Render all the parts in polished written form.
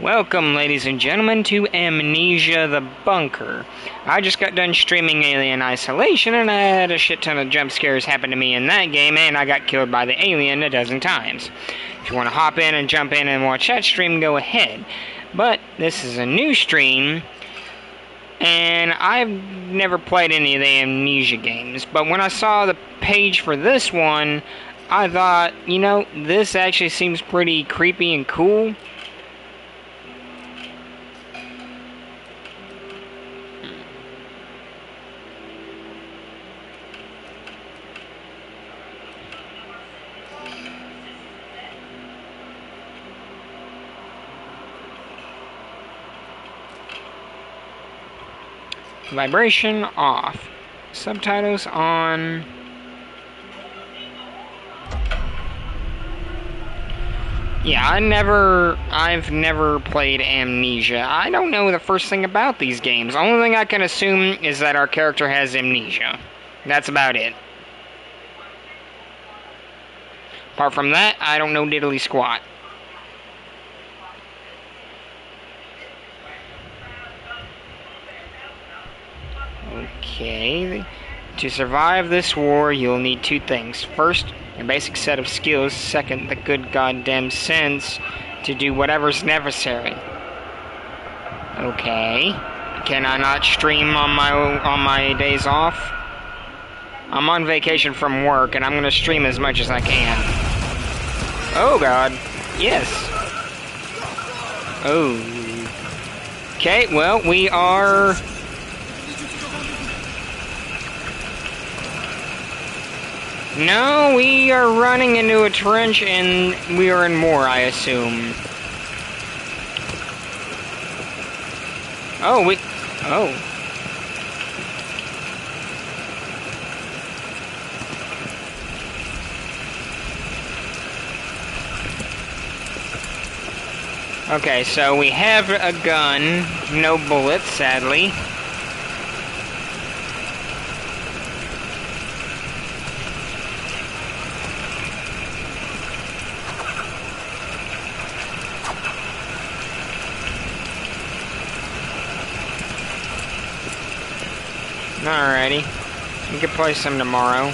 Welcome, ladies and gentlemen, to Amnesia The Bunker. I just got done streaming Alien Isolation, and I had a shit ton of jump scares happen to me in that game, and I got killed by the alien a dozen times. If you want to hop in and jump in and watch that stream, go ahead. But this is a new stream, and I've never played any of the Amnesia games. But when I saw the page for this one, I thought, you know, this actually seems pretty creepy and cool. Vibration off. Subtitles on. Yeah, I've never played Amnesia. I don't know the first thing about these games. The only thing I can assume is that our character has amnesia. That's about it. Apart from that, I don't know diddly squat. Okay, to survive this war, you'll need two things. First, a basic set of skills. Second, the good goddamn sense to do whatever's necessary. Okay, can I not stream on my days off? I'm on vacation from work, and I'm gonna stream as much as I can. Oh god, yes. Oh. Okay, well, we are. No, we are running into a trench and we are in more, I assume. Oh, oh. Okay, so we have a gun, no bullets, sadly. Alrighty. We could play some tomorrow.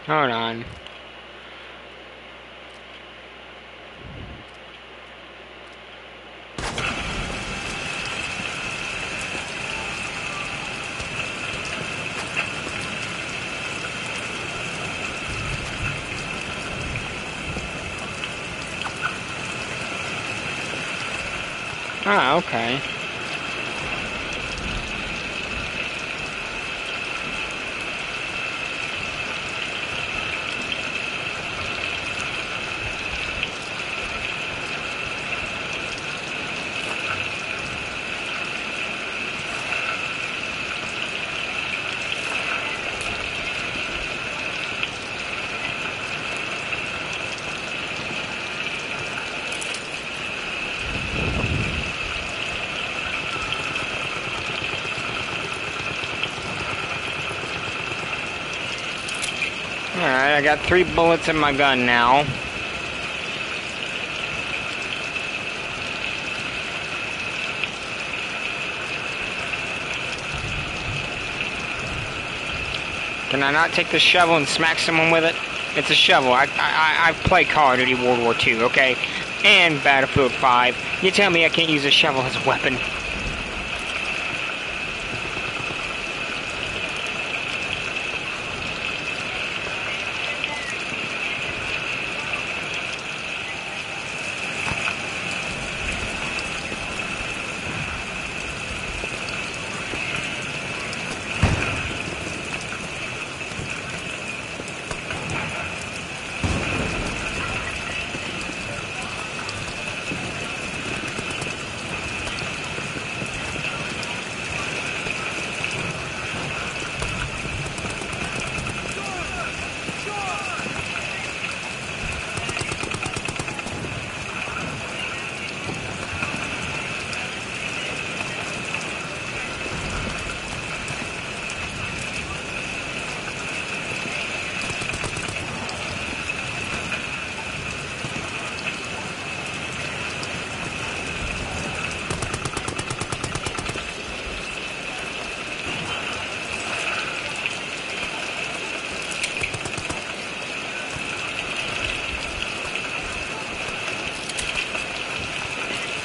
Hold on. Ah, okay. Alright, I got 3 bullets in my gun now. Can I not take the shovel and smack someone with it? It's a shovel. I play Call of Duty World War II, okay? and Battlefield 5. You tell me I can't use a shovel as a weapon.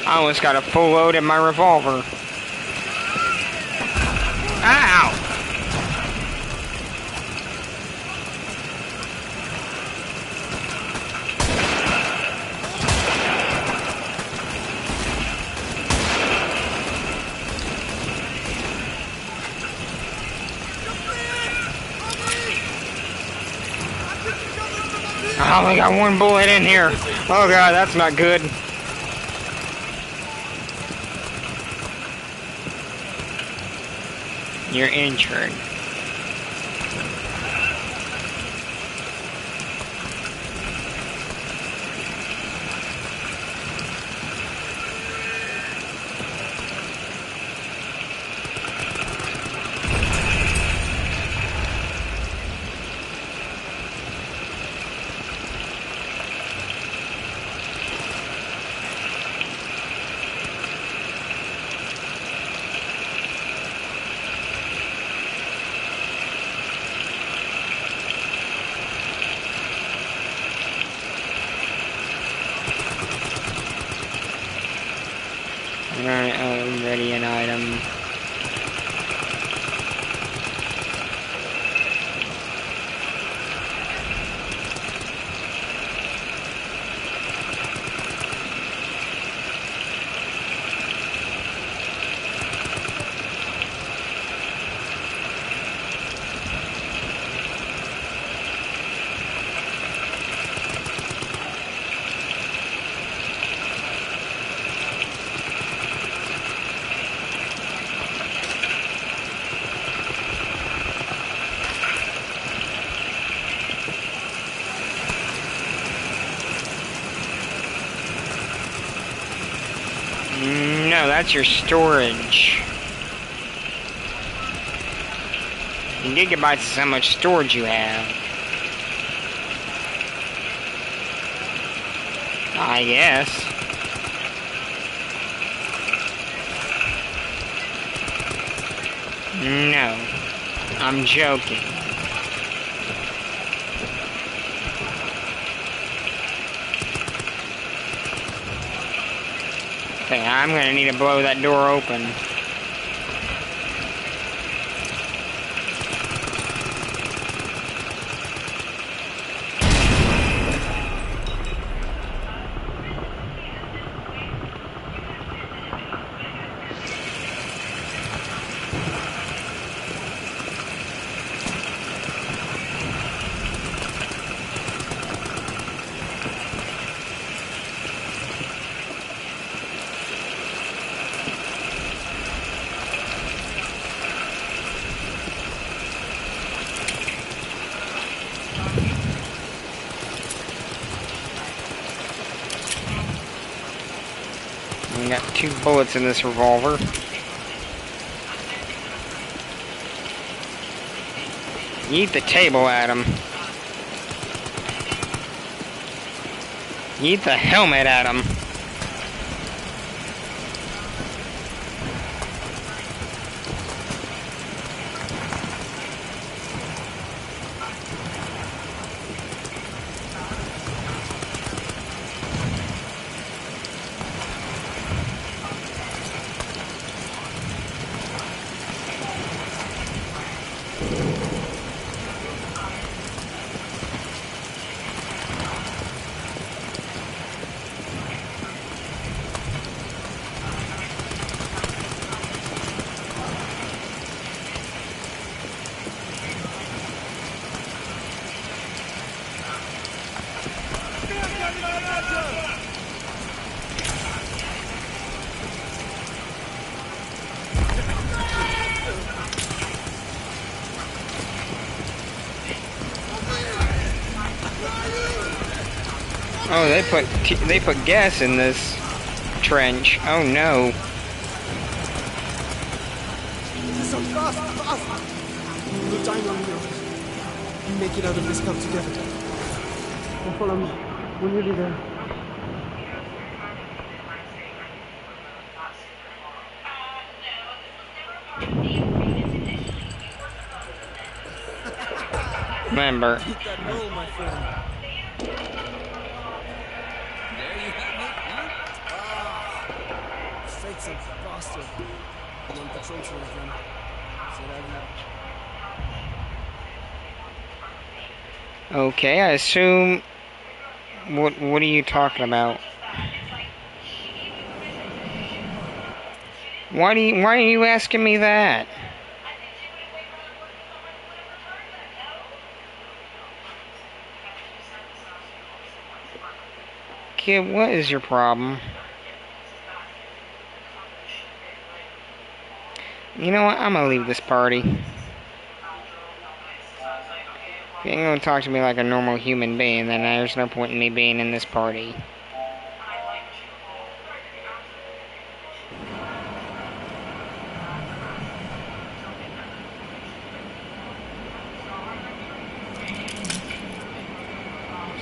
I almost got a full load in my revolver. Ow! I only got one bullet in here. Oh god, that's not good. You're injured. Alright, ready an item. No, that's your storage. In gigabytes is how much storage you have. I guess. No, I'm joking. Okay, I'm gonna need to blow that door open. I got 2 bullets in this revolver. Yeet the table at him. Yeet the helmet at him. Oh, they put gas in this trench. Oh no. So fast, fast! No time on here. We make it out of this camp together. Now follow me. We're nearly there. Remember. Hit that roll, my friend. There you have it, huh? Fake some bastard. I'm on patrol today, friend. Said I Okay, I assume. What are you talking about? Why are you asking me that? Kid, what is your problem? You know what? I'm gonna leave this party. If you ain't gonna talk to me like a normal human being, then there's no point in me being in this party.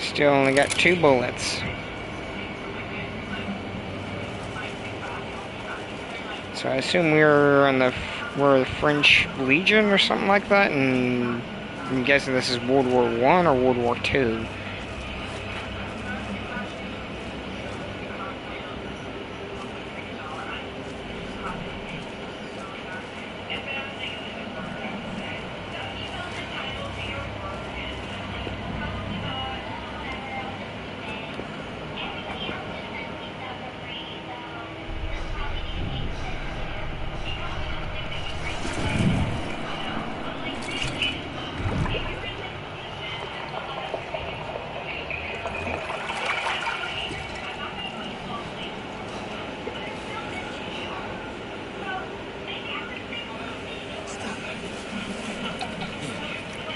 Still only got 2 bullets. So I assume we're the French Legion or something like that, and I'm guessing this is World War I or World War II.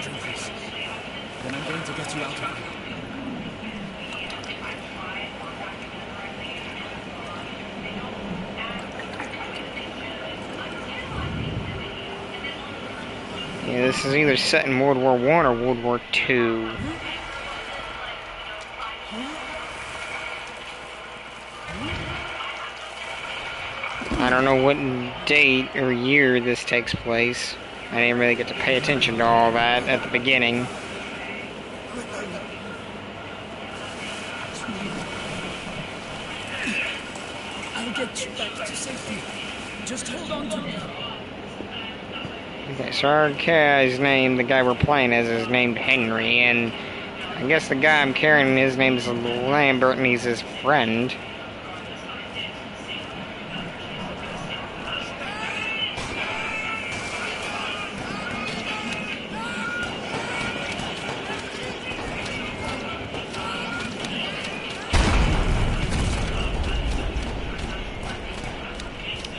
Drink this. Then I'm going to get you out of here. Yeah, this is either set in World War I or World War II. I don't know what date or year this takes place. I didn't really get to pay attention to all that at the beginning. I'll get you back to safety. Just hold on to me. Okay, so our guy's name, the guy we're playing as, is named Henry, and I guess the guy I'm carrying, his name is Lambert, and he's his friend.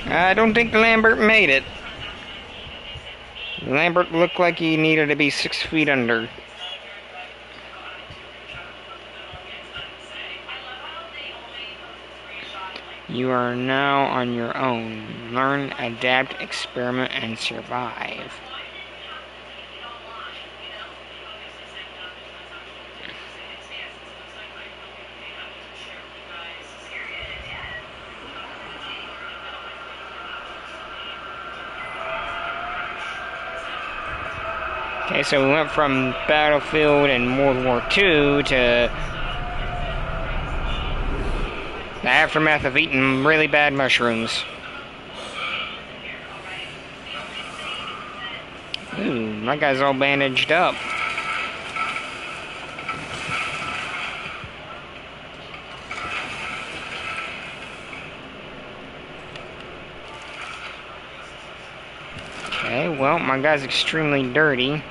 I don't think Lambert made it. Lambert looked like he needed to be 6 feet under. You are now on your own. Learn, adapt, experiment, and survive. Okay, so we went from Battlefield and World War II to the aftermath of eating really bad mushrooms. Ooh, my guy's all bandaged up. Okay, well, my guy's extremely dirty.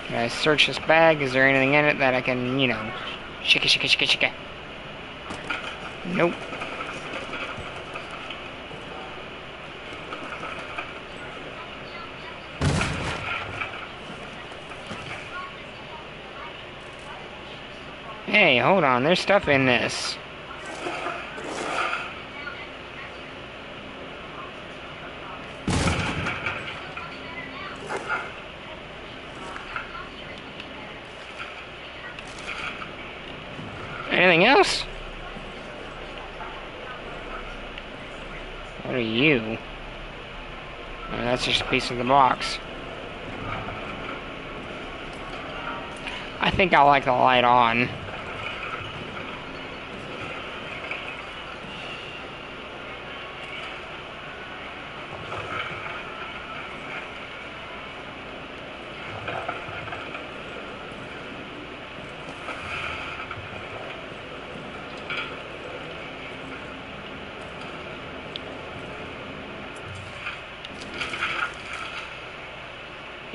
Can I search this bag? Is there anything in it that I can, you know, shika shika shika shika? Nope. Hey, hold on, there's stuff in this. Anything else? What are you? Oh, that's just a piece of the box. I think I like the light on.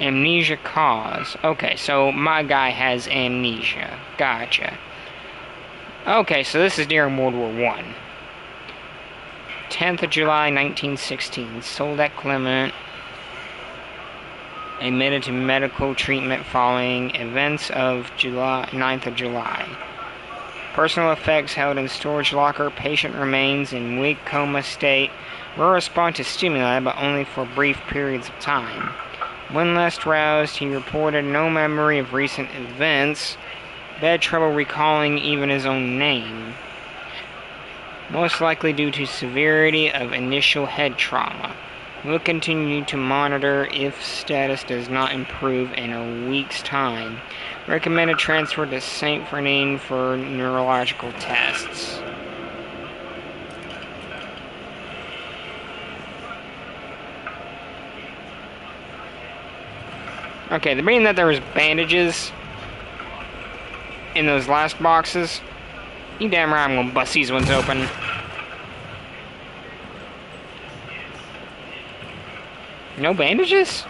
Amnesia cause. Okay, so my guy has amnesia. Gotcha. Okay, so this is during World War I. 10th of July, 1916. Soldat Clement admitted to medical treatment following events of 9th of July. Personal effects held in storage locker. Patient remains in weak coma state. Will respond to stimuli, but only for brief periods of time. When last roused, he reported no memory of recent events. Bad trouble recalling even his own name. Most likely due to severity of initial head trauma. We'll continue to monitor if status does not improve in a week's time. Recommended transfer to St. Fernand for neurological tests. Okay, the being that there was bandages in those last boxes, you damn right I'm gonna bust these ones open. No bandages?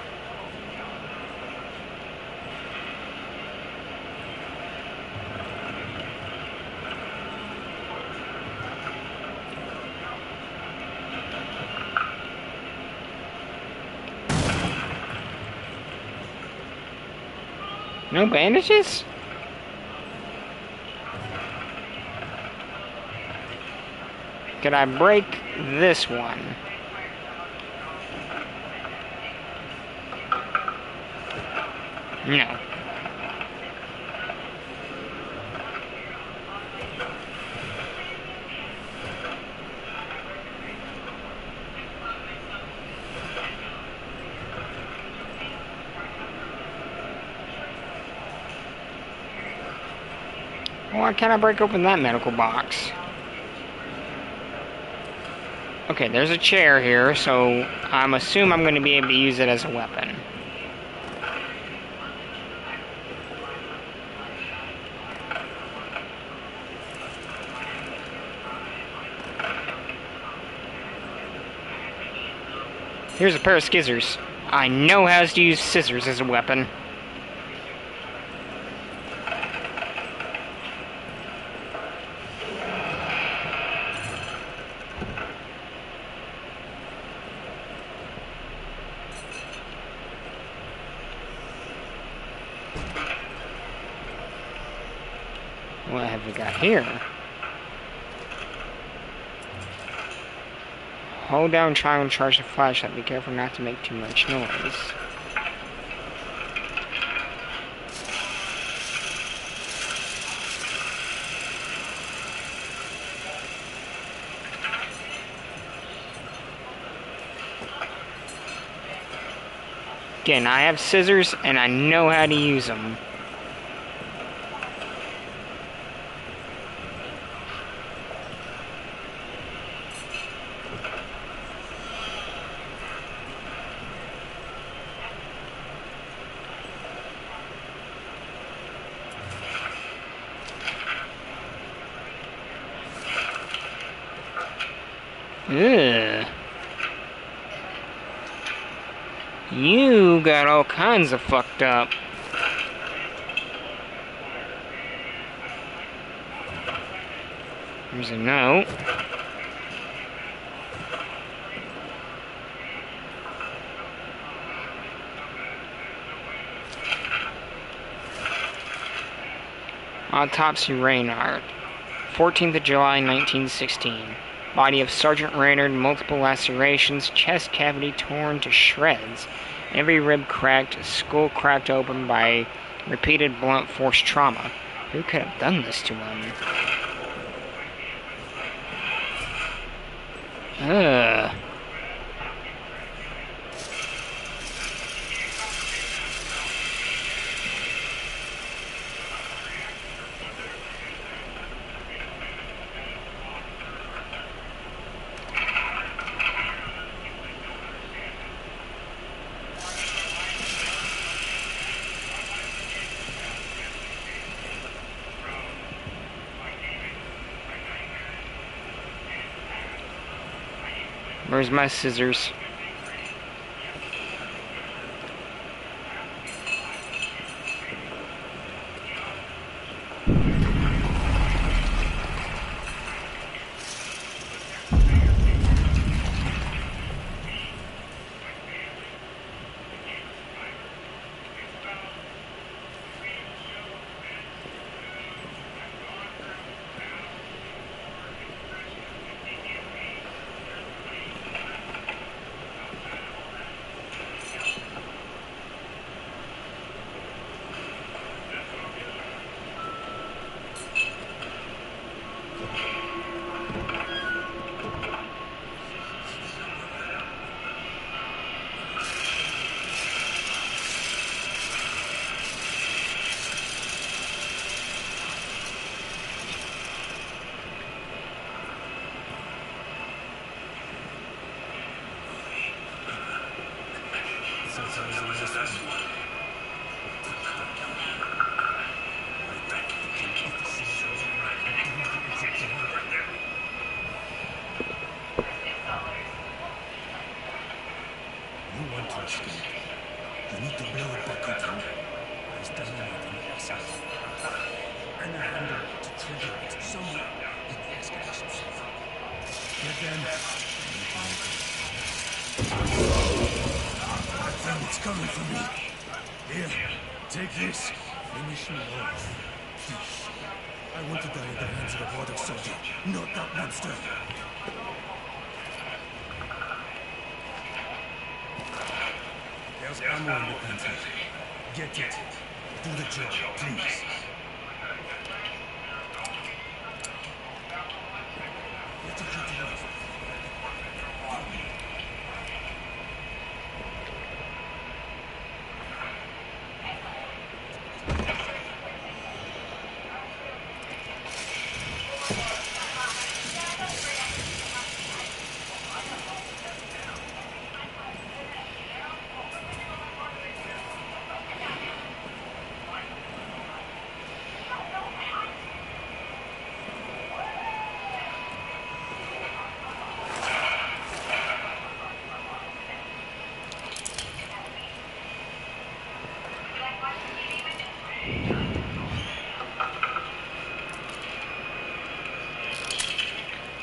No bandages? Could I break this one? No. Why can't I break open that medical box? Okay, there's a chair here, so I'm assuming I'm going to be able to use it as a weapon. Here's a pair of scissors. I know how to use scissors as a weapon. What have we got here? Hold down triangle and charge the flashlight. Be careful not to make too much noise. Again, I have scissors and I know how to use them. Ugh. You got all kinds of fucked up. Here's a note. Autopsy Reynard. 14th of July, 1916. Body of Sergeant Reynard, multiple lacerations, chest cavity torn to shreds, every rib cracked, skull cracked open by repeated blunt force trauma. Who could have done this to him? Ugh. Where's my scissors? You want to escape. You need to blow it back up. There's dynamite in the exit. And a handle to trigger it somewhere in the excavation site. Get them. I think it's coming for me. Here, take this. Finish me off. I want to die at the hands of a border soldier, not that monster. There's ammo in the pantry. Get it. Do the job, please. Get it away.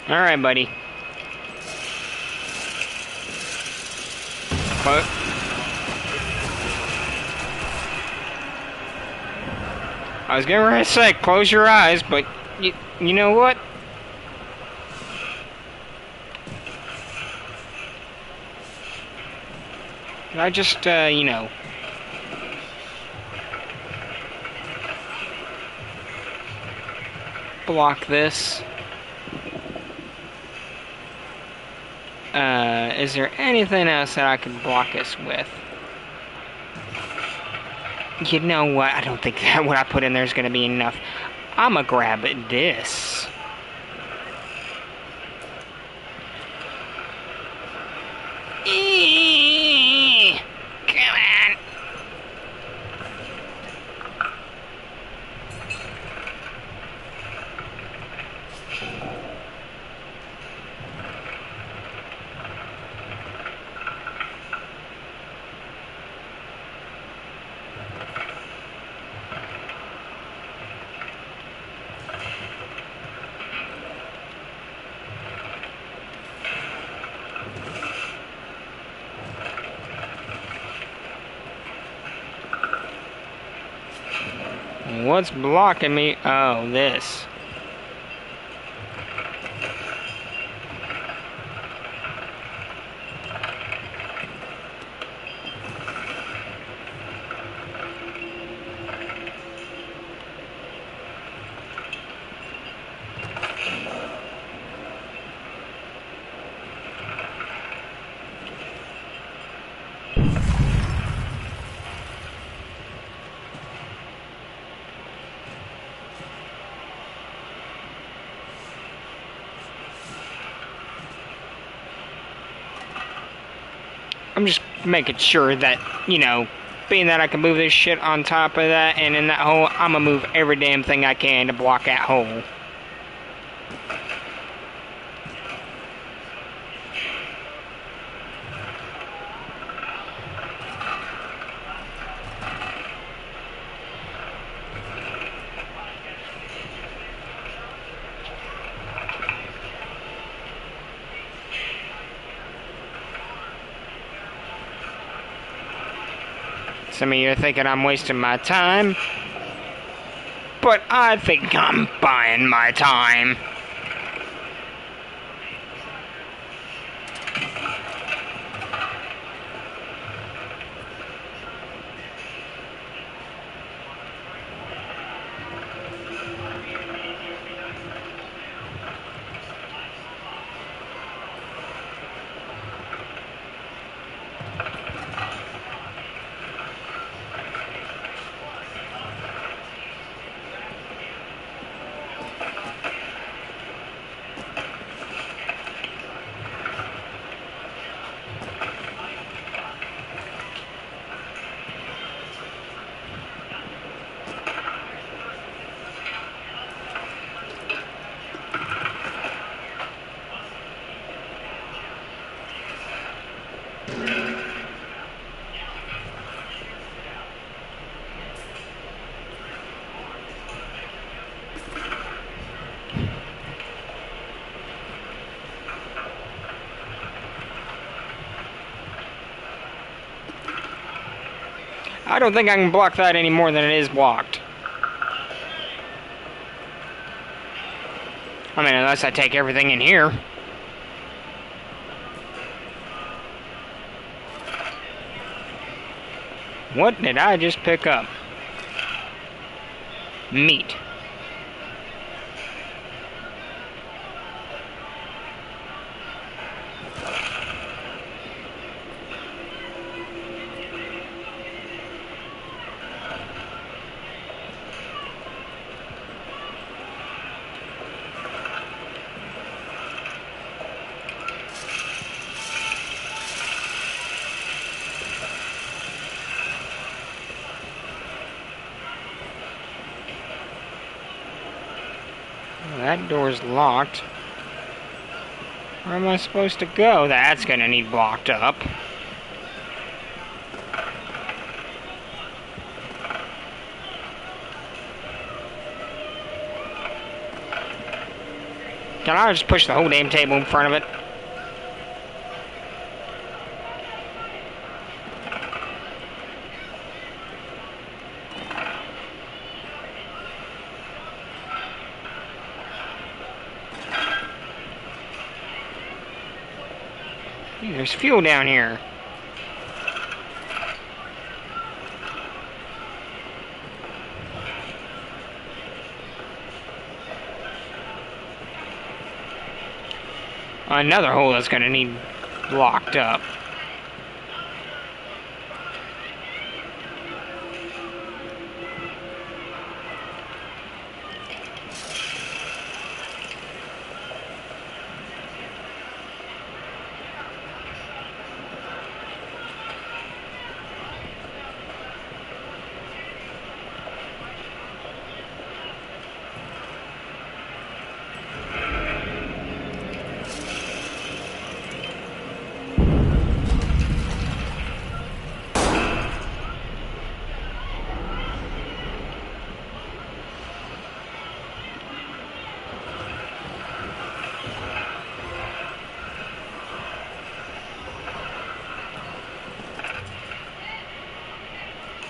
Alright, buddy. What? I was getting ready to say, close your eyes, but you know what? Can I just, you know... block this? Is there anything else that I could block us with? You know what? I don't think that what I put in there is going to be enough. I'ma grab this. Come on. What's blocking me? Oh, this. I'm just making sure that, you know, being that I can move this shit on top of that and in that hole, I'm gonna move every damn thing I can to block that hole. Some of you are thinking I'm wasting my time, but I think I'm buying my time. I don't think I can block that any more than it is blocked. I mean, unless I take everything in here. What did I just pick up? Meat. That door's locked. Where am I supposed to go? That's gonna need blocked up. Can I just push the whole damn table in front of it? There's fuel down here. Another hole that's gonna need blocked up.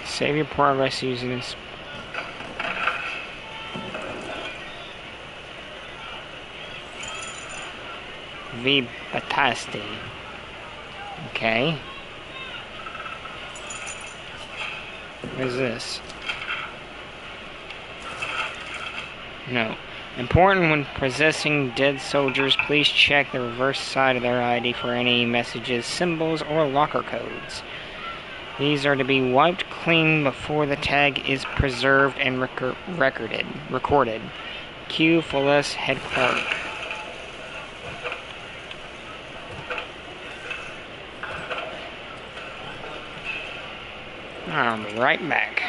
Save your progress using this. V. Batasti. Okay. What is this? No. Important when possessing dead soldiers, please check the reverse side of their ID for any messages, symbols, or locker codes. These are to be wiped clean before the tag is preserved and recorded. Q. Fullest Head Clerk. I'll be right back.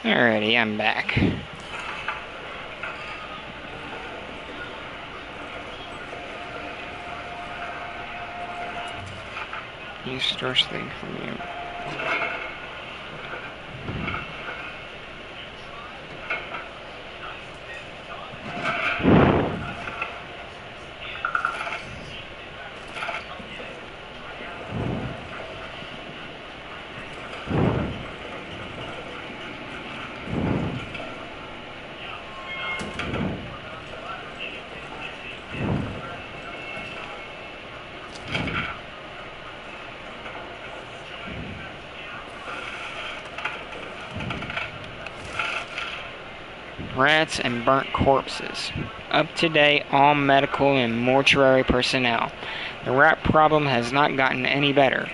Alrighty, I'm back. You stores thing from you. Rats and burnt corpses. Up to date, all medical and mortuary personnel. The rat problem has not gotten any better.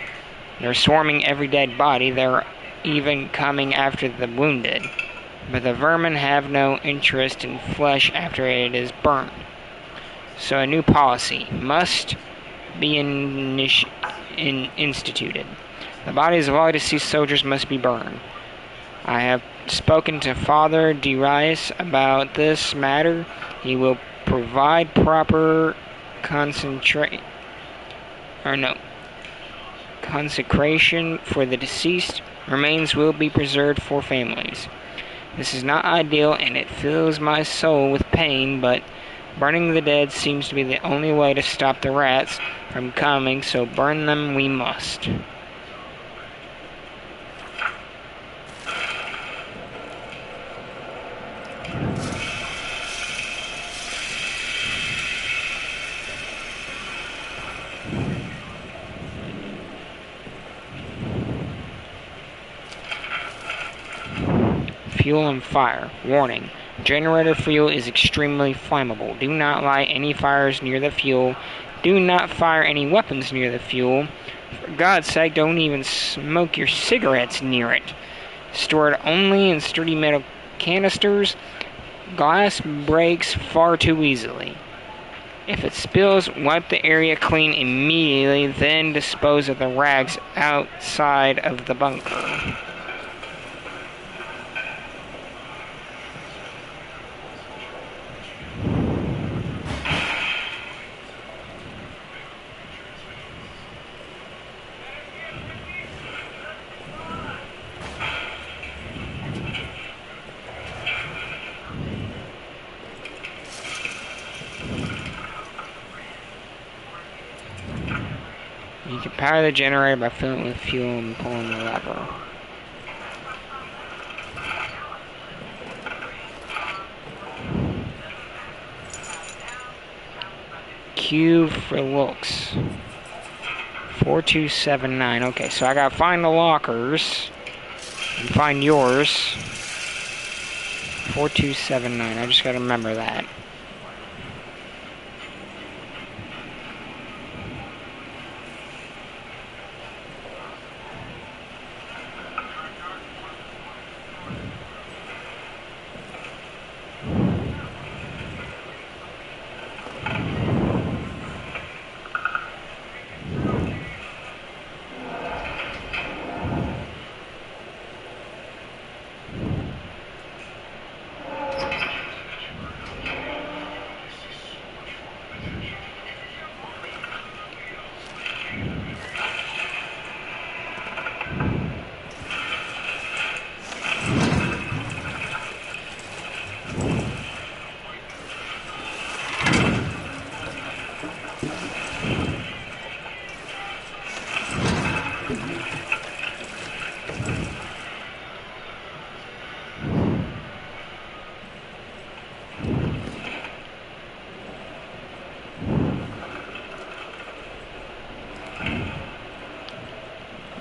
They're swarming every dead body. They're even coming after the wounded. But the vermin have no interest in flesh after it is burnt. So a new policy must be instituted. The bodies of all deceased soldiers must be burned. I have spoken to Father Darius about this matter. He will provide proper consecration for the deceased. Remains will be preserved for families. This is not ideal and it fills my soul with pain, but burning the dead seems to be the only way to stop the rats from coming, so burn them we must. Fuel and fire. Warning. Generator fuel is extremely flammable. Do not light any fires near the fuel. Do not fire any weapons near the fuel. For God's sake, don't even smoke your cigarettes near it. Store it only in sturdy metal canisters. Glass breaks far too easily. If it spills, wipe the area clean immediately, then dispose of the rags outside of the bunker. You can Power the generator by filling it with fuel and pulling the lever. Q for looks. 4279. Okay, so I gotta find the lockers and find yours. 4279. I just gotta remember that.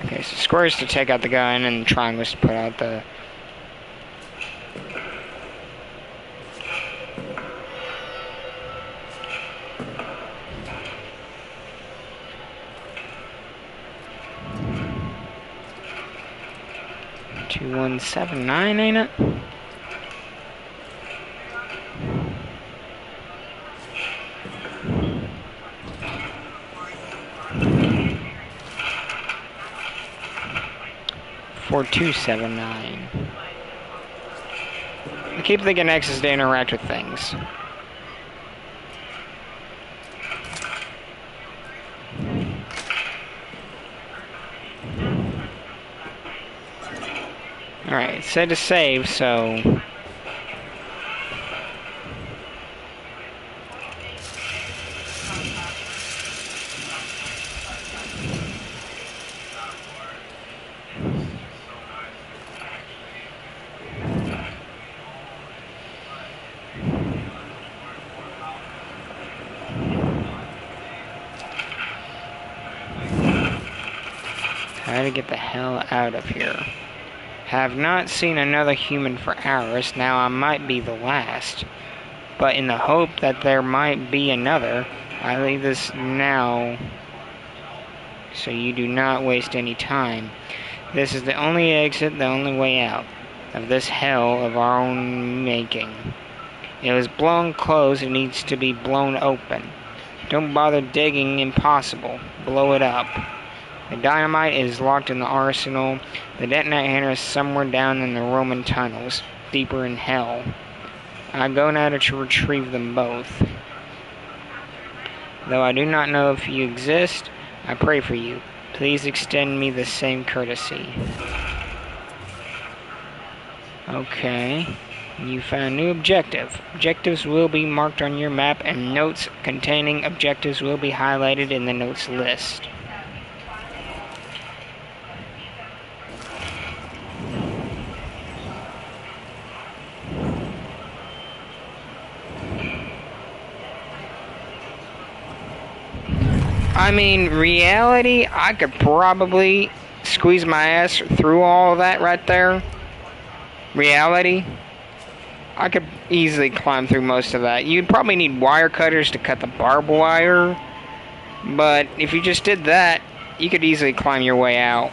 Okay, so squares to take out the gun and triangles to put out the... $2179, ain't it? $4279. I keep thinking X is to interact with things. Alright, it said to save, so... How to get the hell out of here. Have not seen another human for hours. Now I might be the last. But in the hope that there might be another, I leave this now so you do not waste any time. This is the only exit, the only way out of this hell of our own making. It was blown closed, it needs to be blown open. Don't bother digging, impossible. Blow it up. The dynamite is locked in the arsenal. The detonator is somewhere down in the Roman tunnels, deeper in hell. I go now to retrieve them both. Though I do not know if you exist, I pray for you. Please extend me the same courtesy. Okay. You found new objective. Objectives will be marked on your map, and notes containing objectives will be highlighted in the notes list. I mean, reality, I could probably squeeze my ass through all of that right there. Reality, I could easily climb through most of that. You'd probably need wire cutters to cut the barbed wire, but if you just did that, you could easily climb your way out.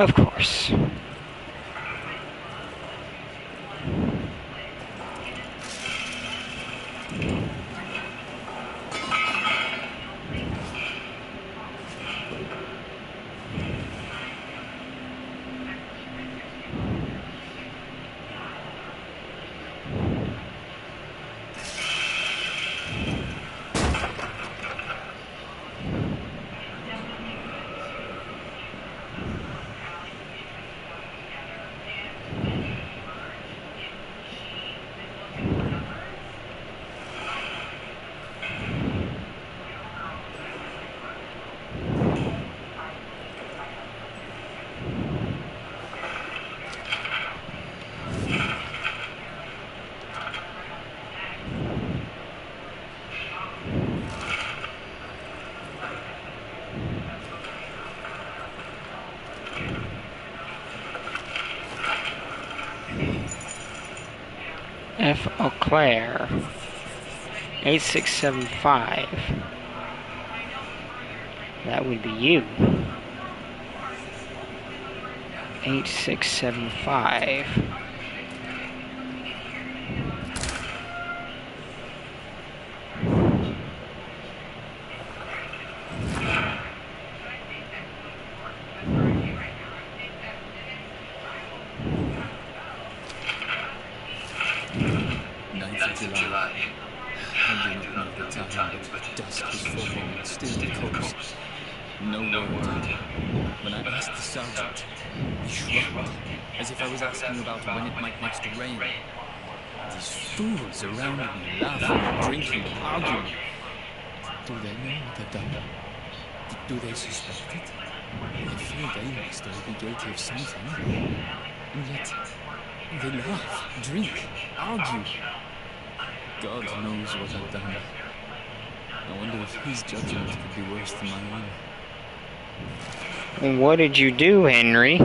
Of course. F. Auclair. 8675. That would be you. 8675. July. I do not know the time, but dusk was falling and still the coast. No word. When I asked the sergeant, he shrugged, as if I was asking about when it might next rain. These fools around me, laughing, drinking, arguing. Do they know what I've done? Do they suspect it? I fear they must all be guilty of something. And yet, they laugh, drink, argue. God knows what I've done. I wonder if his judgment could be worse than my own. What did you do, Henry?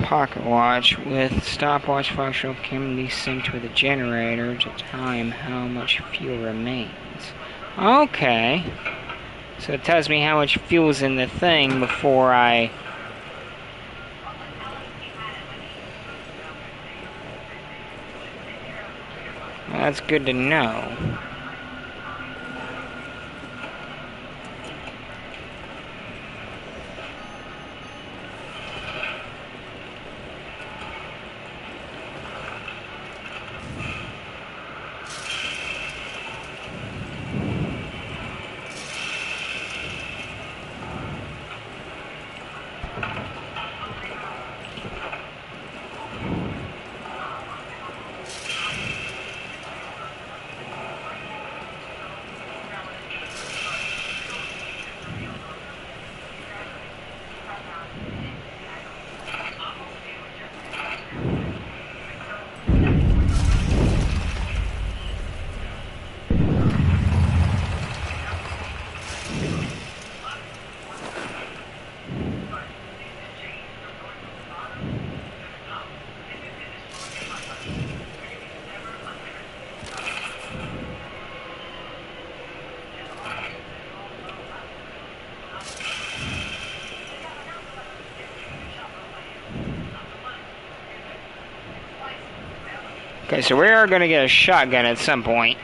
Pocket watch with stopwatch function can be synced with a generator to time how much fuel remains. Okay. So it tells me how much fuel's in the thing before I... Well, that's good to know. Okay, so we are gonna get a shotgun at some point.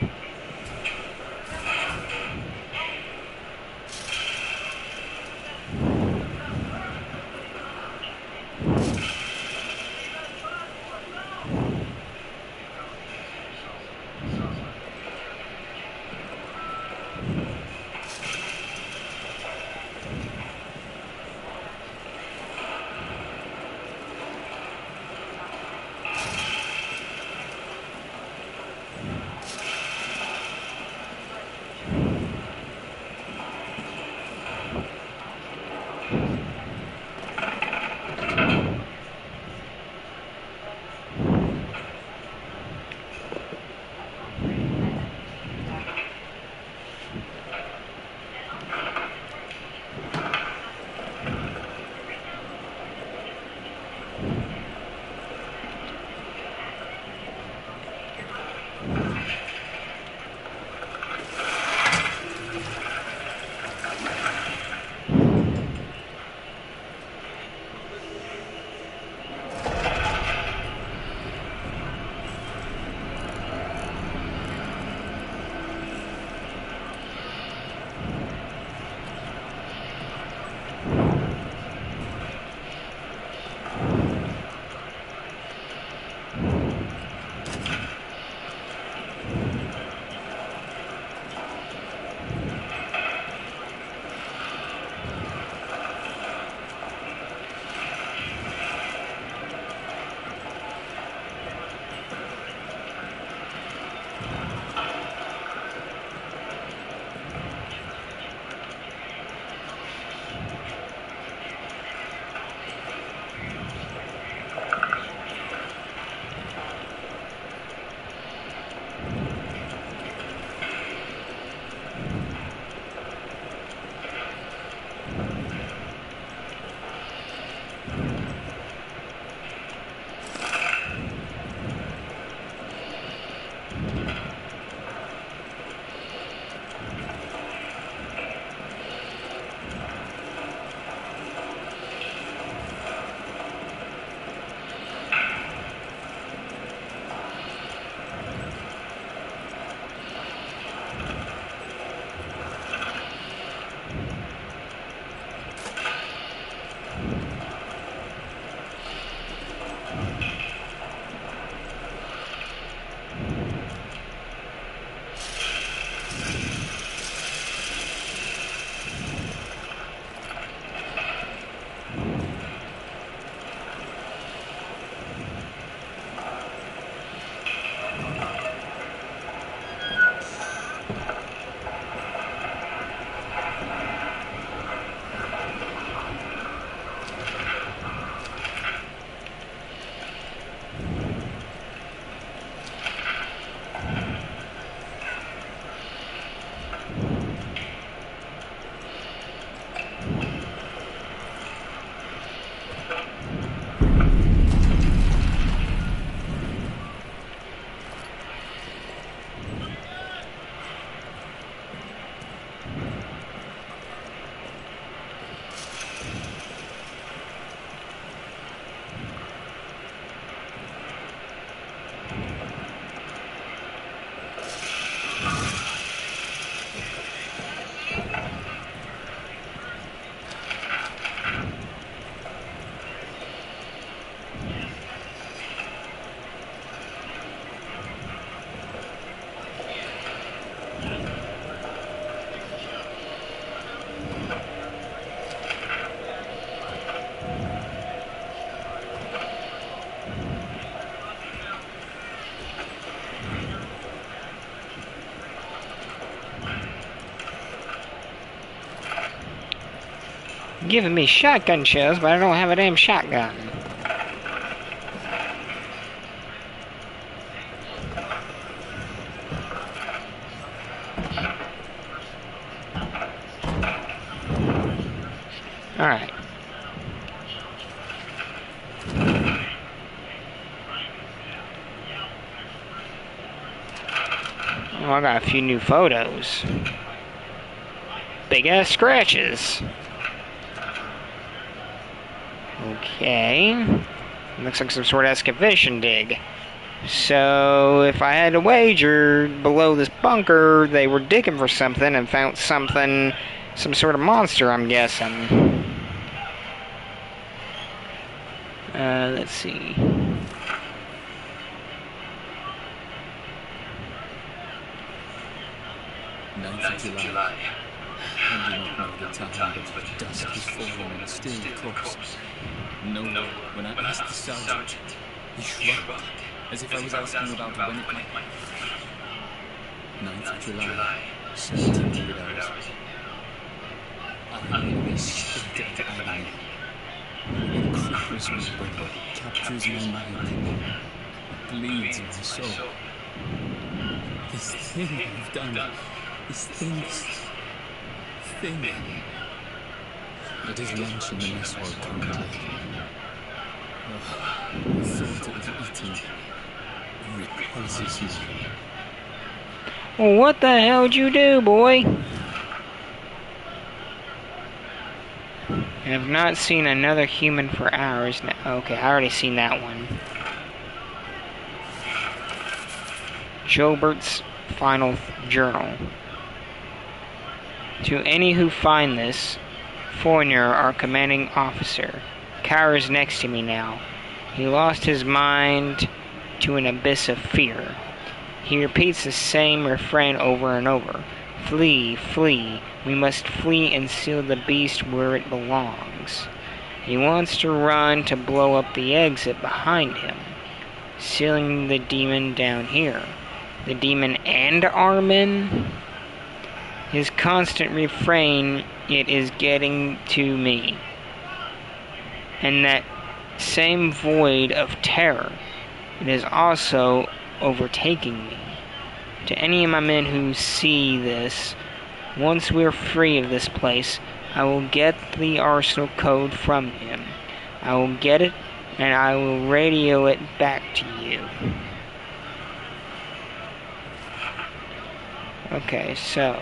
Giving me shotgun shells, but I don't have a damn shotgun. Alright. Oh, I got a few new photos. Big ass scratches. Okay. Looks like some sort of excavation dig. So if I had to wager, below this bunker, they were digging for something and found something, some sort of monster, I'm guessing. Let's see. Ninth of July. I do not know the time, but dusk has fallen and still the corpse. No, when I asked the sergeant, he shrugged, as if I was asking about when it might. 9th of July, 1700 hours. I am in a state of agony. It cripples my body, captures my mind, bleeds my soul. This thing I've done, this thing. It is lunch in the mess hall currently. The thought of eating repulses me. Well, what the hell'd you do, boy? I have not seen another human for hours now. Okay, I already seen that one. Jobert's final journal. To any who find this, Fournier, our commanding officer, cowers next to me now. He lost his mind to an abyss of fear. He repeats the same refrain over and over. Flee, flee. We must flee and seal the beast where it belongs. He wants to run to blow up the exit behind him, sealing the demon down here. The demon and our men? His constant refrain, it is getting to me. And that same void of terror, it is also overtaking me. To any of my men who see this, once we're free of this place, I will get the arsenal code from him. I will get it, and I will radio it back to you. Okay, so...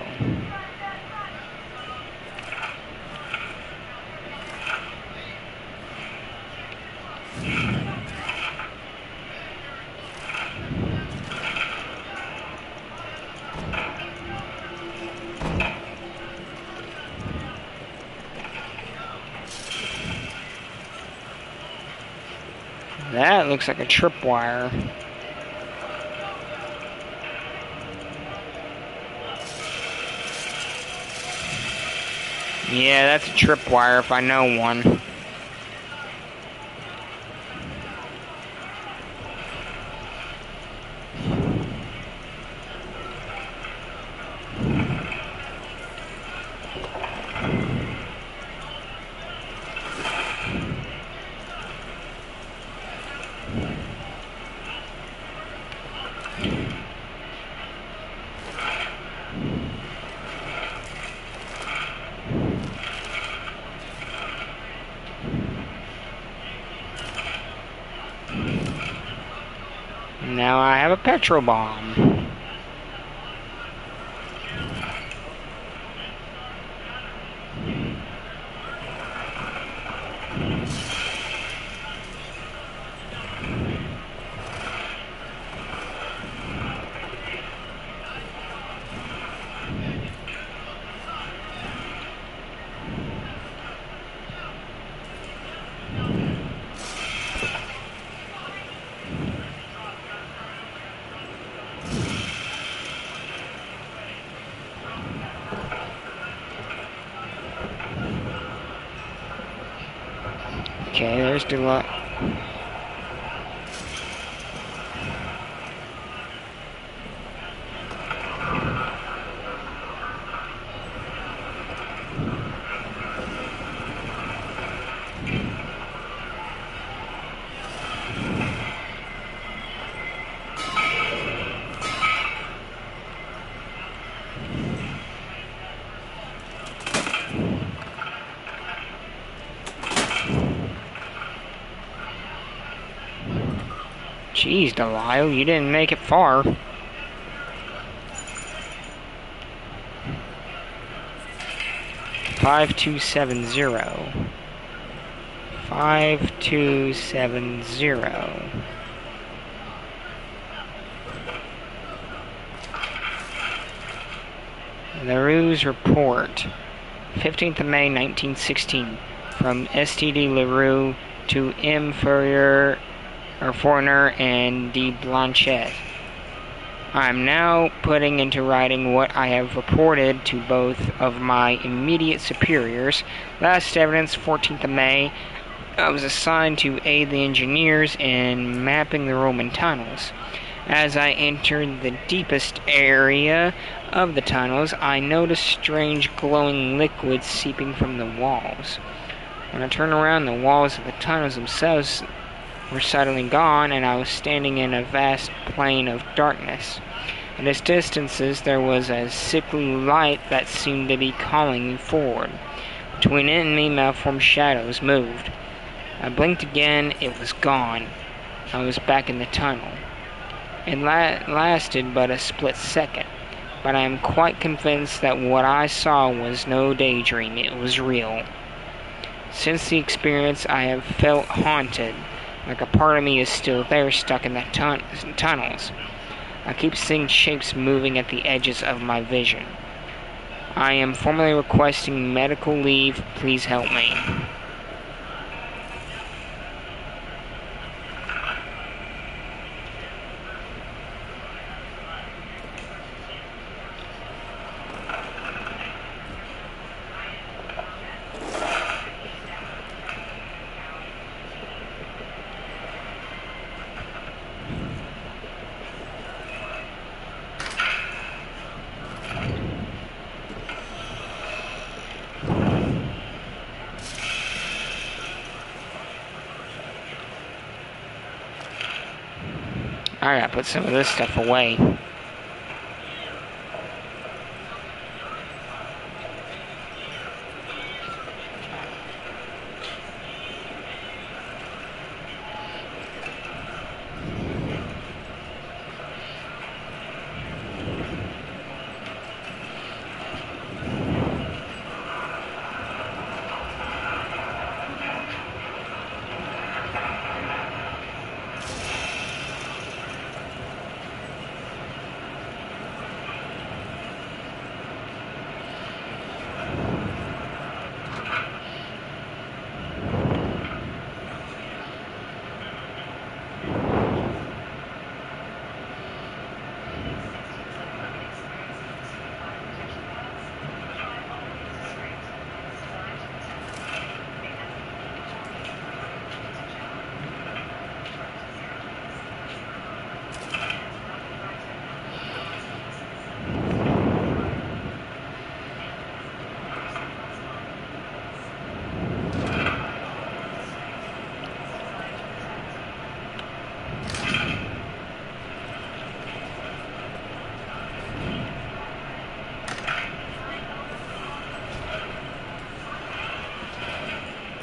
that looks like a tripwire. Yeah, that's a tripwire if I know one. Now I have a petrol bomb. Okay, there's the lot. Jeez, Delisle, you didn't make it far. $5270. 5270. LaRue's report. 15th of May, 1916. From S.T.D. LaRue to M. Fournier and de Blanchet. I am now putting into writing what I have reported to both of my immediate superiors. Last evidence, 14th of May. I was assigned to aid the engineers in mapping the Roman tunnels. As I entered the deepest area of the tunnels, I noticed strange glowing liquids seeping from the walls. When I turned around, the walls of the tunnels themselves were suddenly gone, and I was standing in a vast plain of darkness. At its distances, there was a sickly light that seemed to be calling me forward. Between it and me, malformed shadows moved. I blinked again. It was gone. I was back in the tunnel. It lasted but a split second, but I am quite convinced that what I saw was no daydream. It was real. Since the experience, I have felt haunted, like a part of me is still there, stuck in the tunnels. I keep seeing shapes moving at the edges of my vision. I am formally requesting medical leave. Please help me. I gotta put some of this stuff away.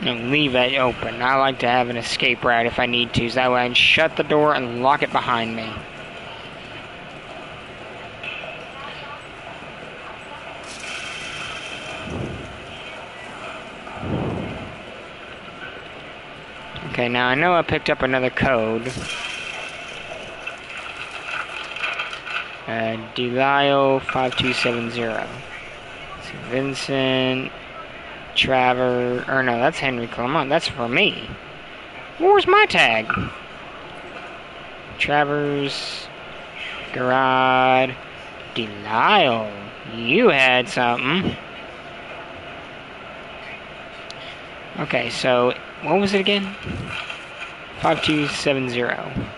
And leave it open. I like to have an escape route if I need to, so that way I can shut the door and lock it behind me. Okay, now I know I picked up another code. Delio 5270. Vincent, Travers, or no, that's Henry Clement. That's for me. Where's my tag? Travers, Gerard, Delio. You had something. Okay, so what was it again? 5270.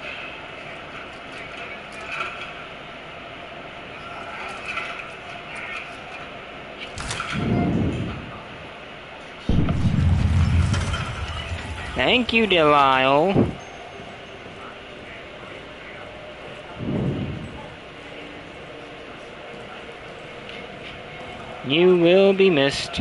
Thank you, Delisle. You will be missed.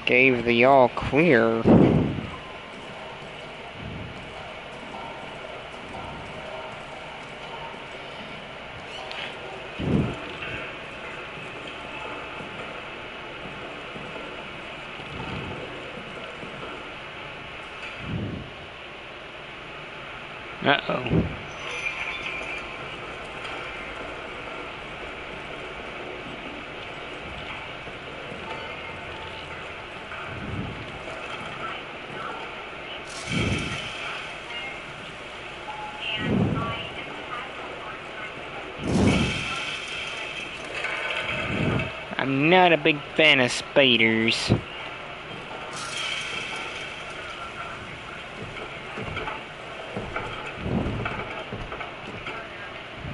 Gave the all clear. Uh-oh. I'm not a big fan of spiders.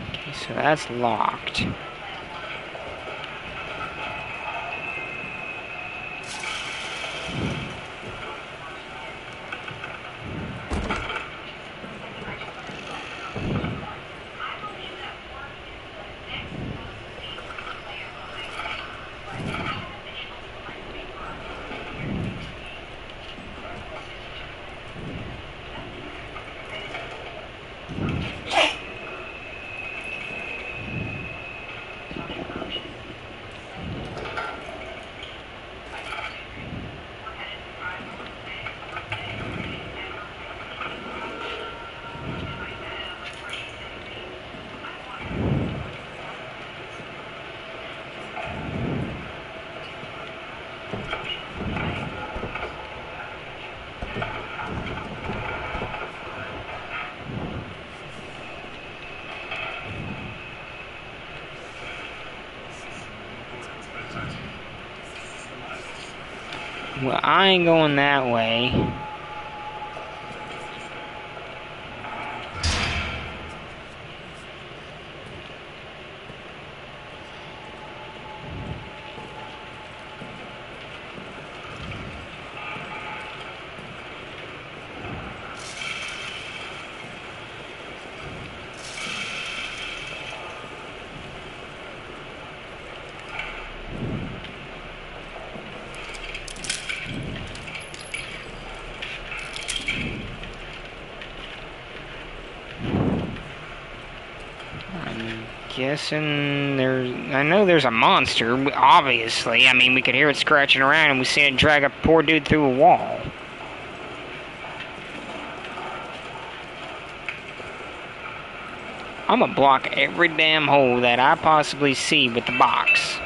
Okay, so that's locked. Well, I ain't going that way. I'm guessing I know there's a monster, obviously. I mean, we could hear it scratching around and we see it drag a poor dude through a wall. I'm gonna block every damn hole that I possibly see with the box.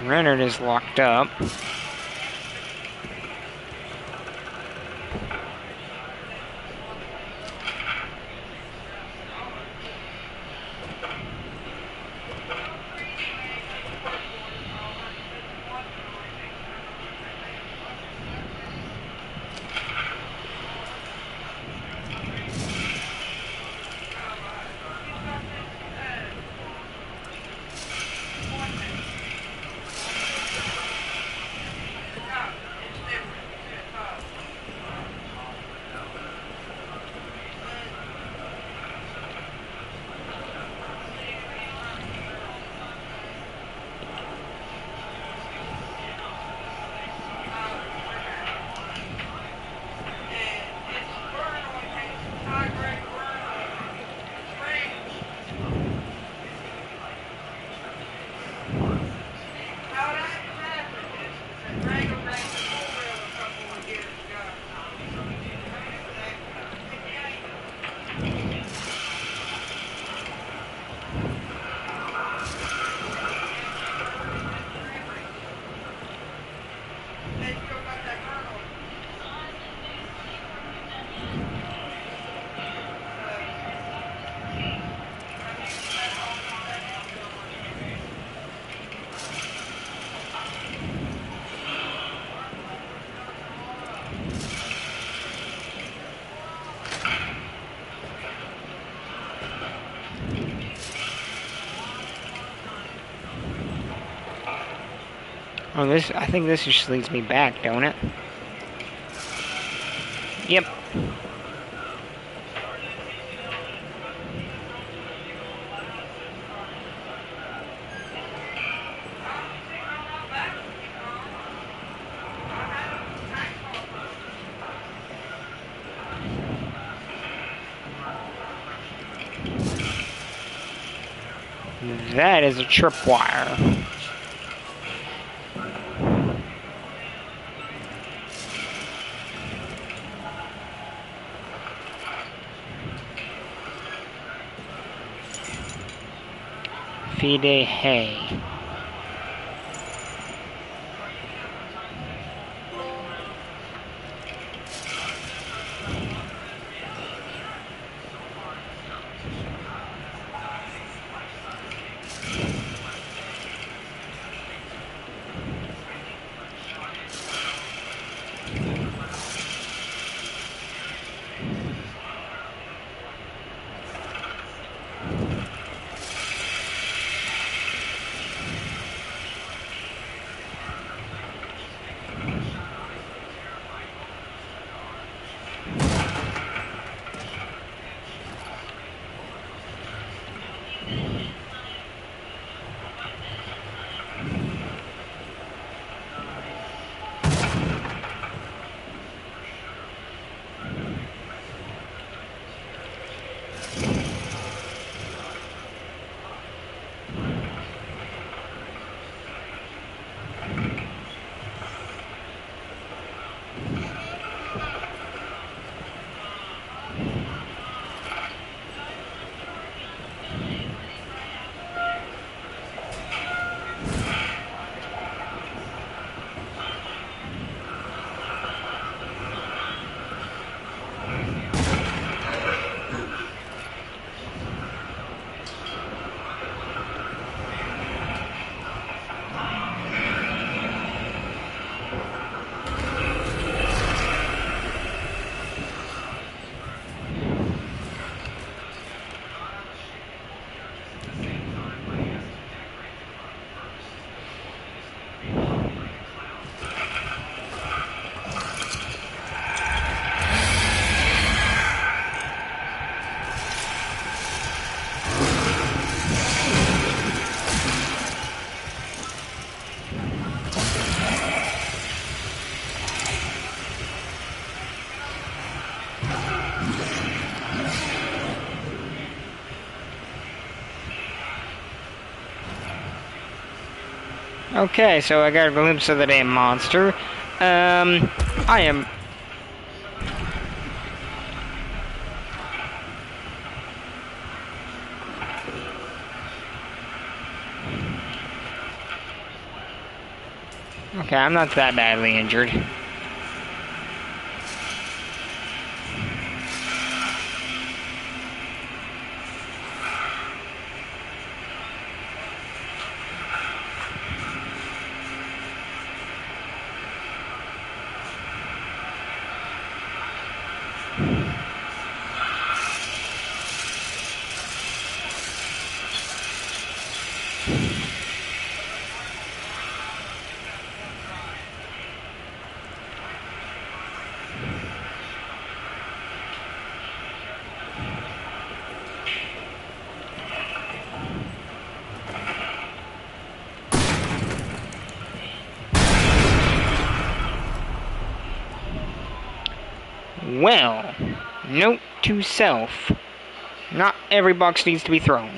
Renard is locked up. Oh, I think this just leads me back, don't it? Yep. That is a tripwire. Fide hay. Okay, so I got a glimpse of the damn monster. I am... Okay, I'm not that badly injured. Well, note to self. Not every box needs to be thrown.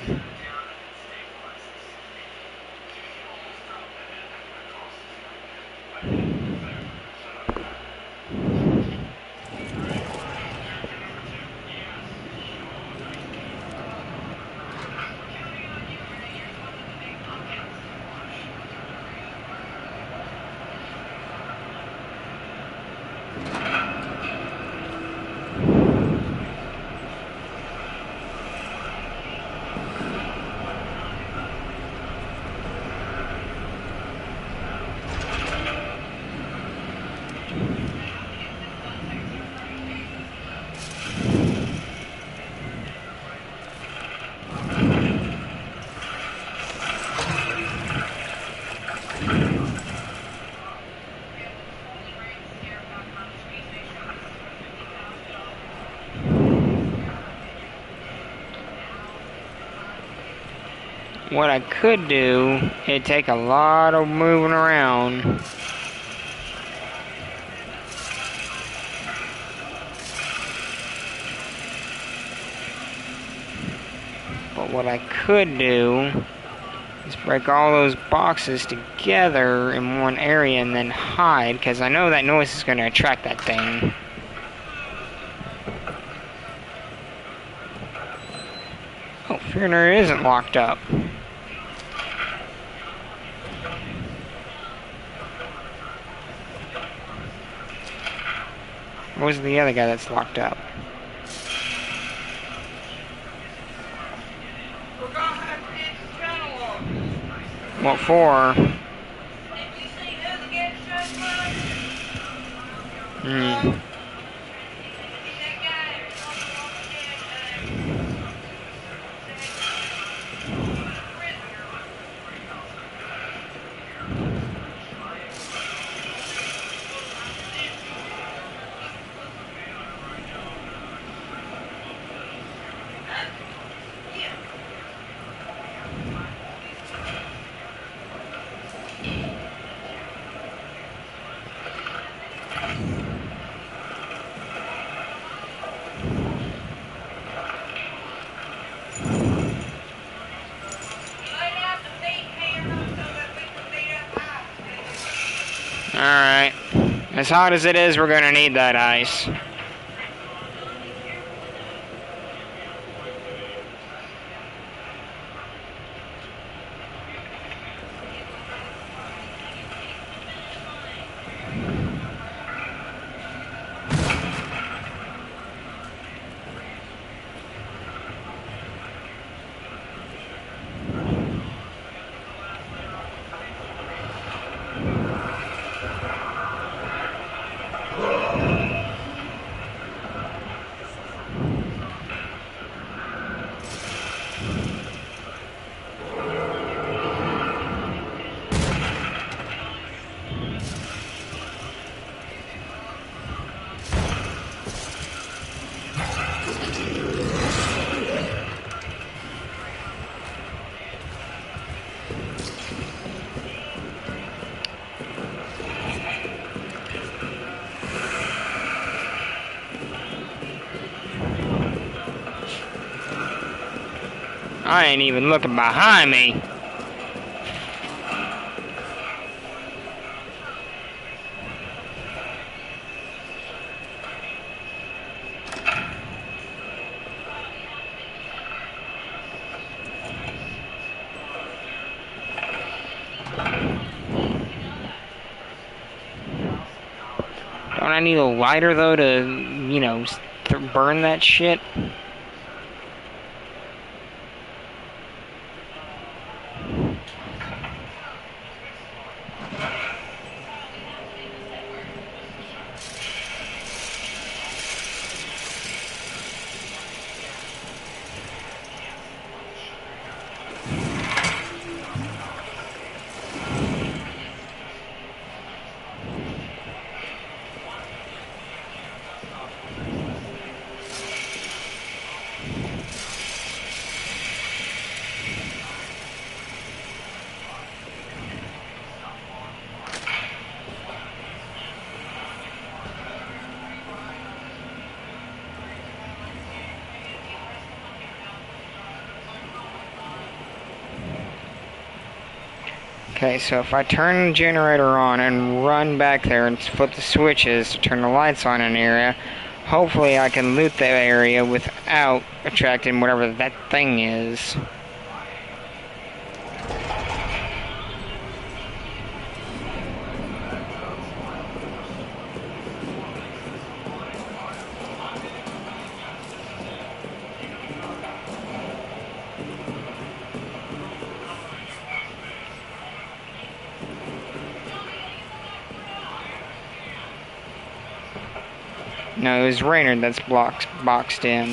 what I could do, it'd take a lot of moving around. But what I could do is break all those boxes together in one area and then hide, because I know that noise is going to attract that thing. Oh, Fearner isn't locked up. Where's the other guy that's locked up? What for? Hmm. Alright. As hot as it is, we're gonna need that ice. I ain't even looking behind me. Don't I need a lighter, though, to, you know, burn that shit? Okay, so if I turn the generator on and run back there and flip the switches to turn the lights on in an area, hopefully I can loot that area without attracting whatever that thing is. No, it was Raynard that's boxed in.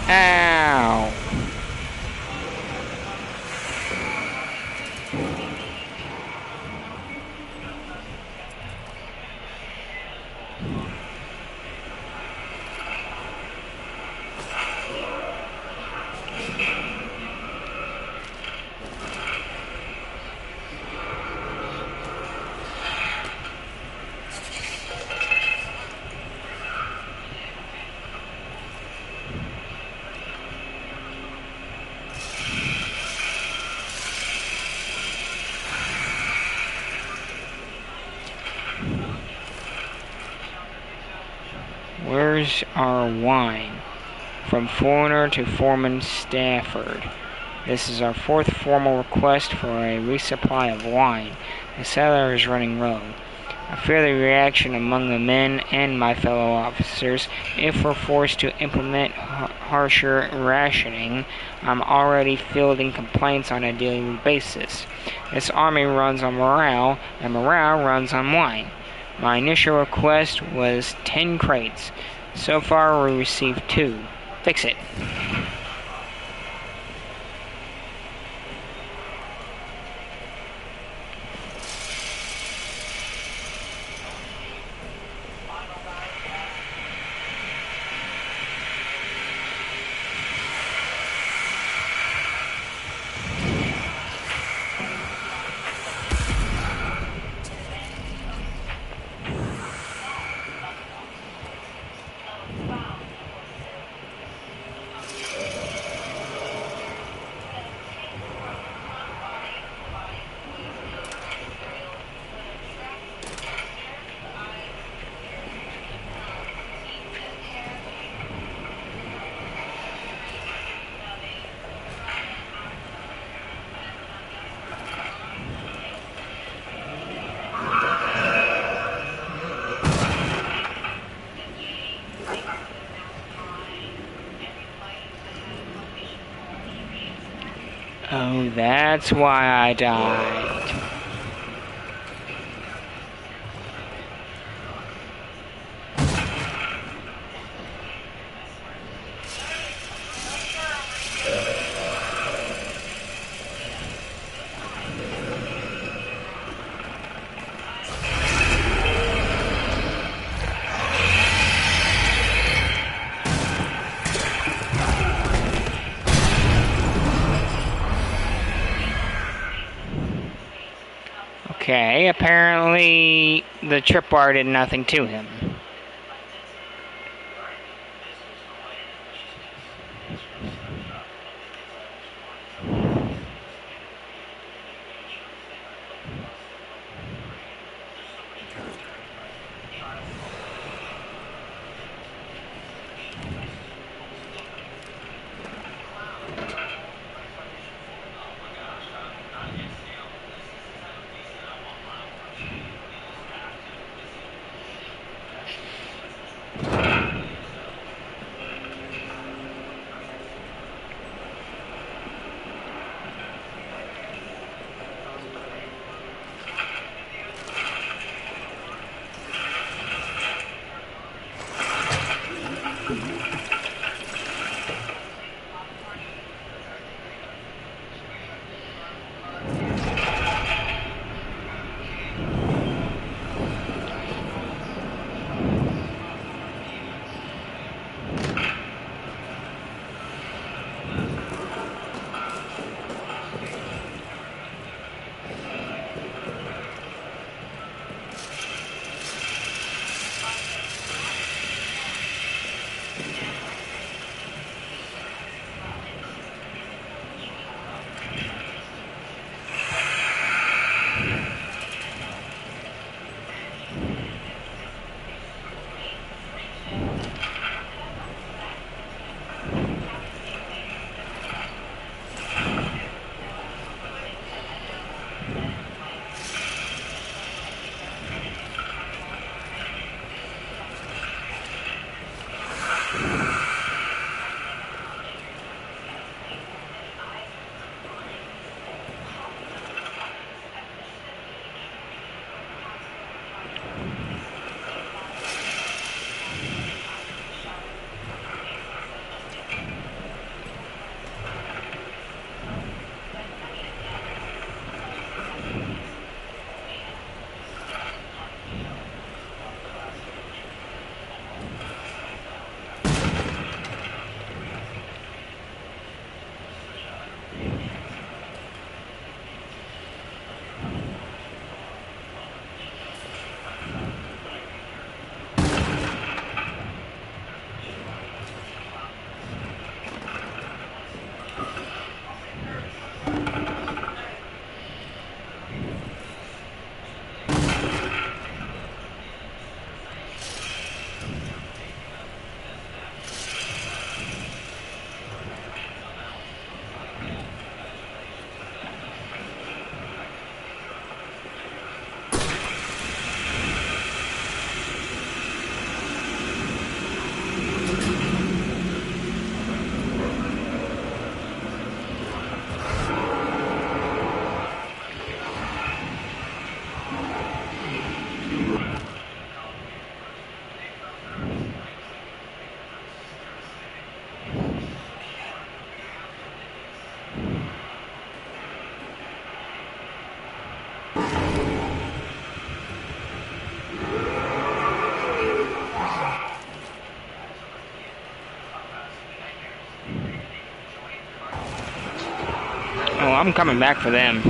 Ow! want our wine. From foreigner to Foreman Stafford. This is our fourth formal request for a resupply of wine. The cellar is running low. I fear the reaction among the men and my fellow officers if we're forced to implement harsher rationing. I'm already fielding complaints on a daily basis. This army runs on morale, and morale runs on wine. My initial request was 10 crates. So far we received 2. Fix it. Oh, that's why I died. Okay, apparently the tripwire did nothing to him. Oh, I'm coming back for them.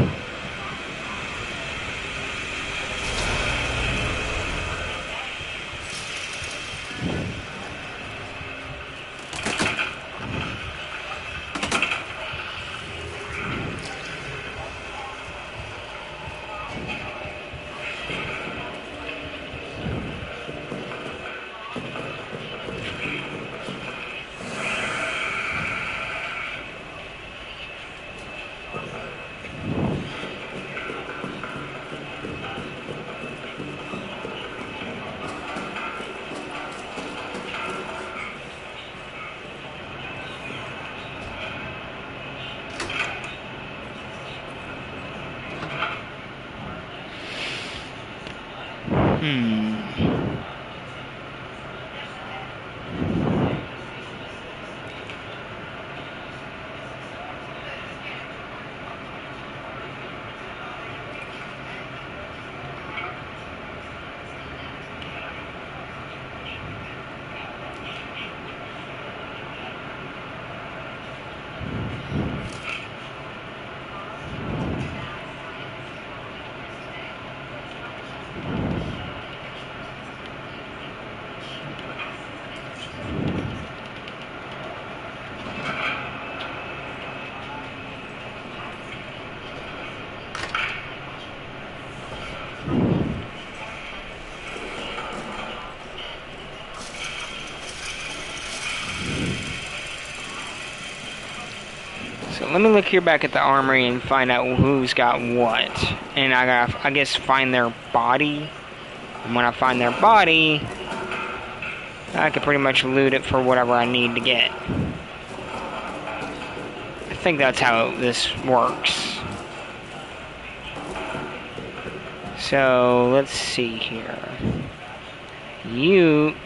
So let me look here back at the armory and find out who's got what. And I gotta, I guess, find their body. And when I find their body, I can pretty much loot it for whatever I need to get. I think that's how this works. So, let's see here. You...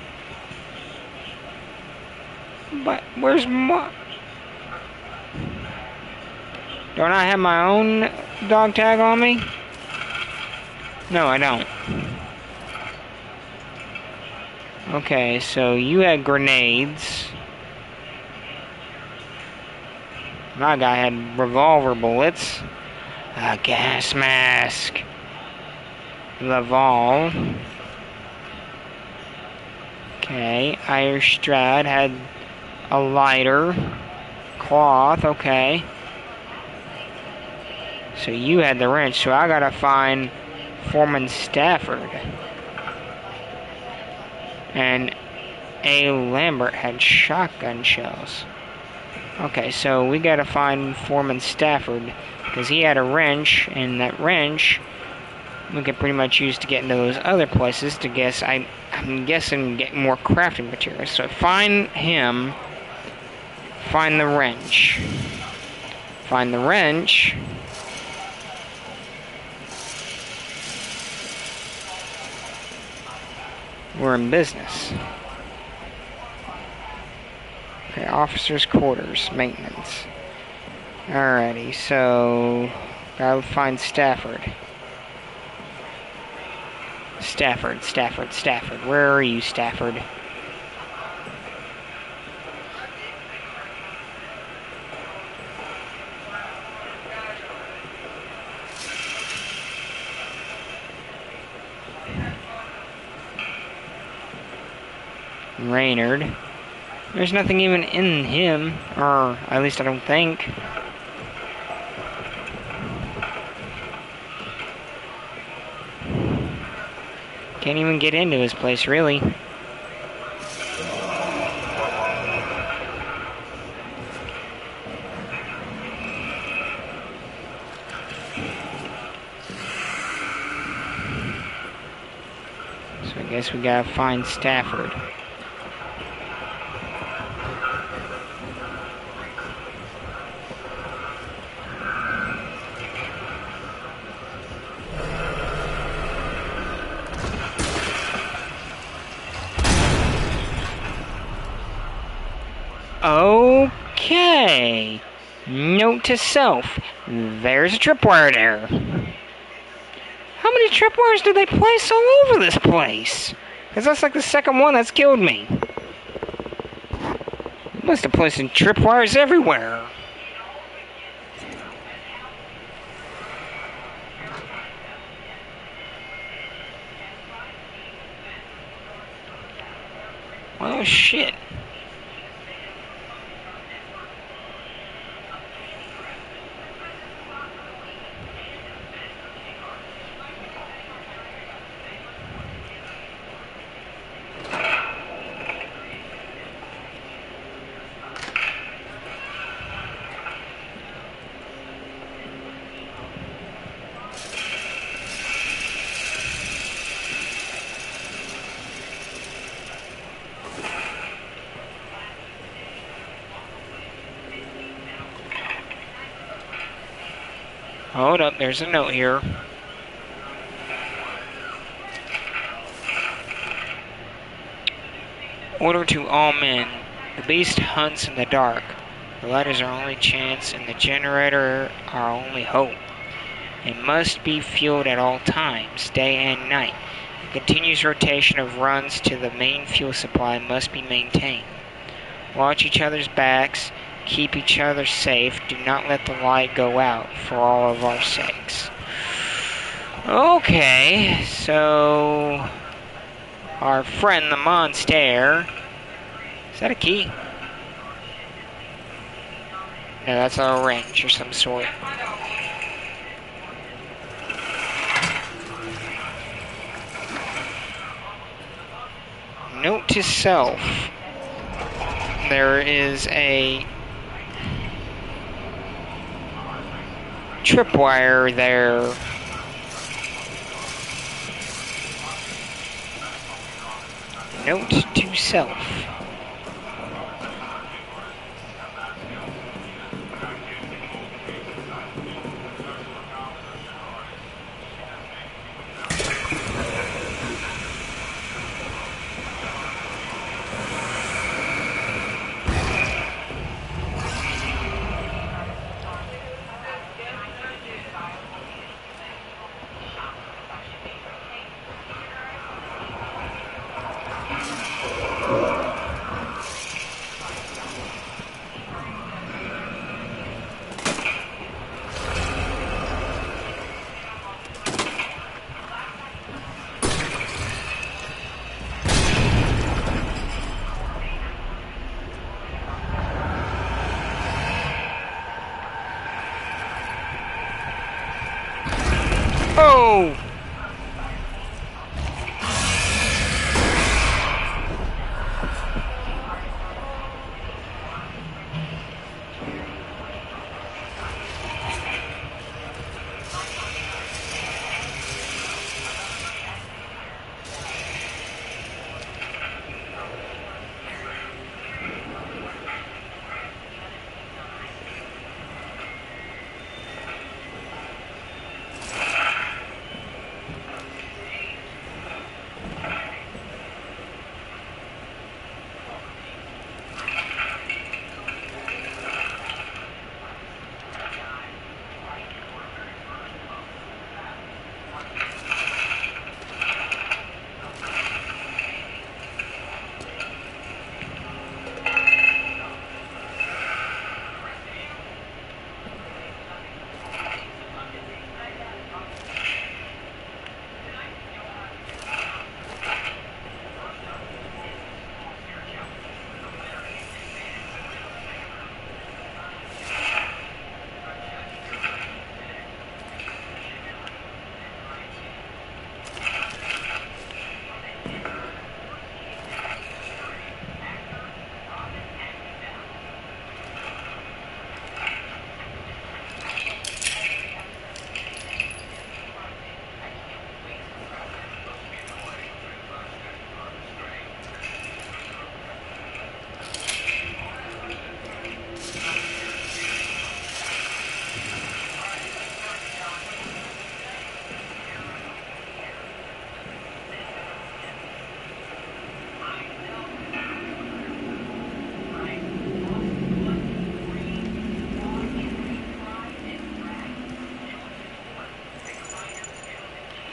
But, where's my... Don't I have my own dog tag on me? No, I don't. Okay, so you had grenades. My guy had revolver bullets. A gas mask. Laval. Okay, Irish Strad had a lighter. Cloth, okay. So you had the wrench, so I gotta find Foreman Stafford. And A. Lambert had shotgun shells. Okay, so we gotta find Foreman Stafford, because he had a wrench, and that wrench we could pretty much use to get into those other places to guess, I'm guessing, get more crafting materials. So find him, find the wrench. Find the wrench. We're in business. Okay, officers' quarters, maintenance. Alrighty, so gotta find Stafford. Stafford. Where are you, Stafford? Raynard. There's nothing even in him, or at least I don't think. Can't even get into his place, really. So I guess we gotta find Stafford. Okay. Note to self. There's a tripwire there. How many tripwires do they place all over this place? Because that's like the second one that's killed me. They must have placed tripwires everywhere. Oh shit. Hold up, there's a note here. Order to all men. The beast hunts in the dark. The light is our only chance, and the generator our only hope. It must be fueled at all times, day and night. A continuous rotation of runs to the main fuel supply must be maintained. Watch each other's backs. Keep each other safe. Do not let the light go out, for all of our sakes. Okay, so our friend the monster. Is that a key? No, that's a wrench or some sort. Note to self. There is a tripwire there. Note to self. Oh!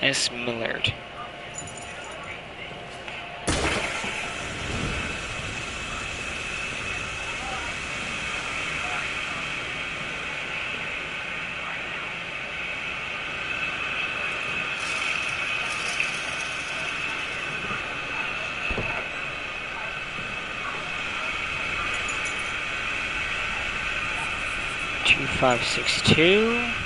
S. Millard. 2562.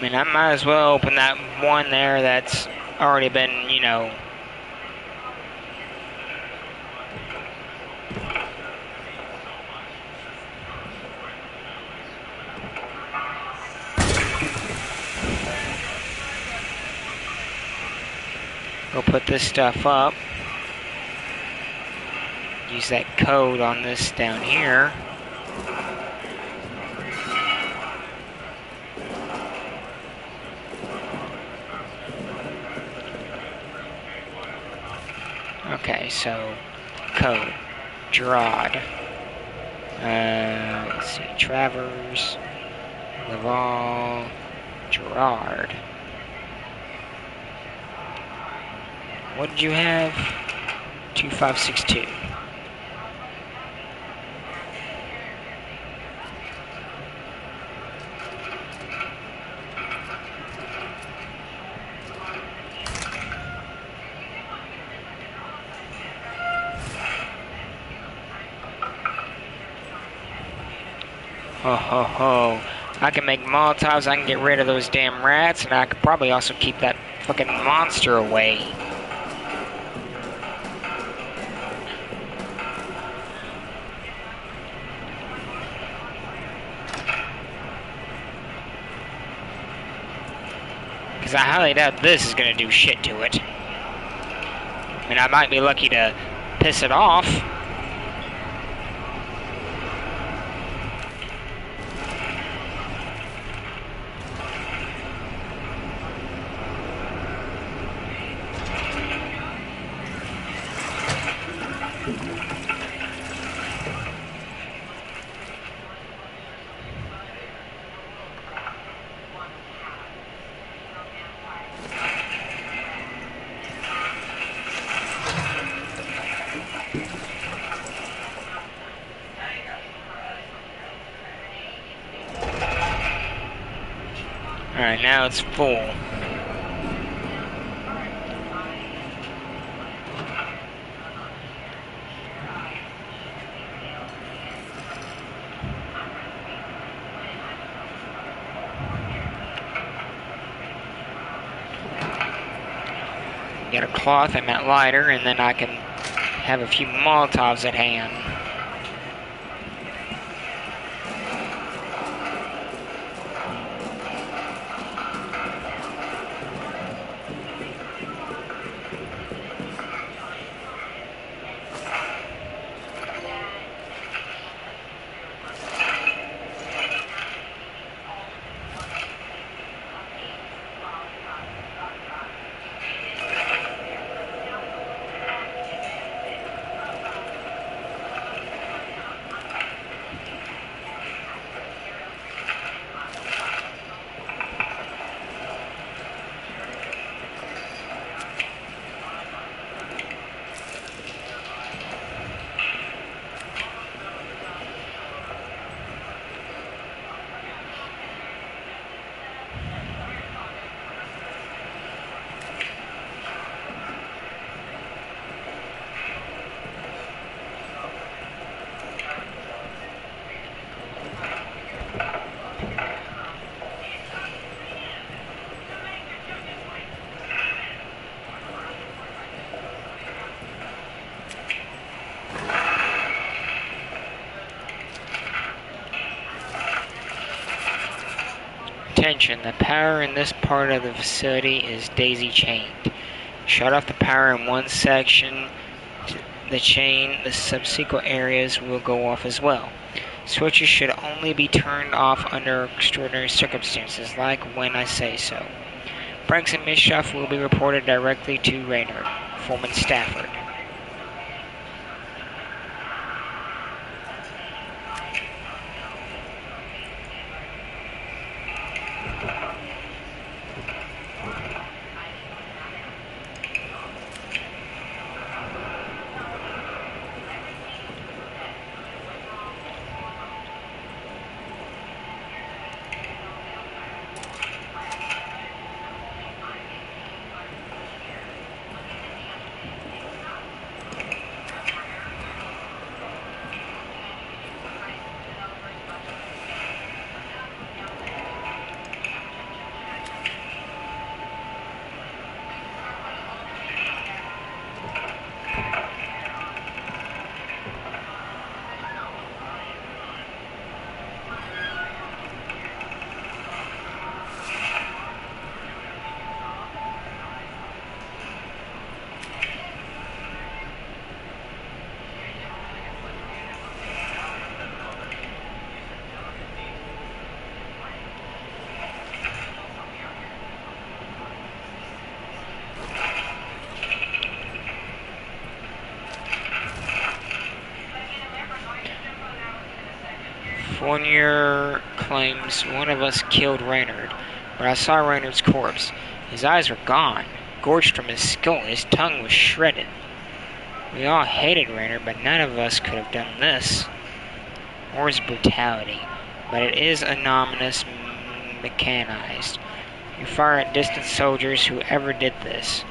I mean, I might as well open that one there that's already been, you know... Go put this stuff up. Use that code on this down here. Okay, so code Gerard. Let's see, Travers, Laval, Gerard. What did you have? 2562. Ho ho ho. I can make Molotovs, I can get rid of those damn rats, and I could probably also keep that fucking monster away. Because I highly doubt this is going to do shit to it. I mean, I might be lucky to piss it off. Alright, now it's full. Get a cloth and that lighter, and then I can have a few Molotovs at hand. Attention, the power in this part of the facility is daisy-chained. Shut off the power in one section, the subsequent areas will go off as well. Switches should only be turned off under extraordinary circumstances, like when I say so. Pranks and mischief will be reported directly to Raynard, Foreman Stafford. Fournier claims one of us killed Raynard, but I saw Raynard's corpse. His eyes were gone, gorged from his skull, his tongue was shredded. We all hated Raynard, but none of us could have done this. Or his brutality, but it is anomalous, mechanized. You fire at distant soldiers, whoever did this.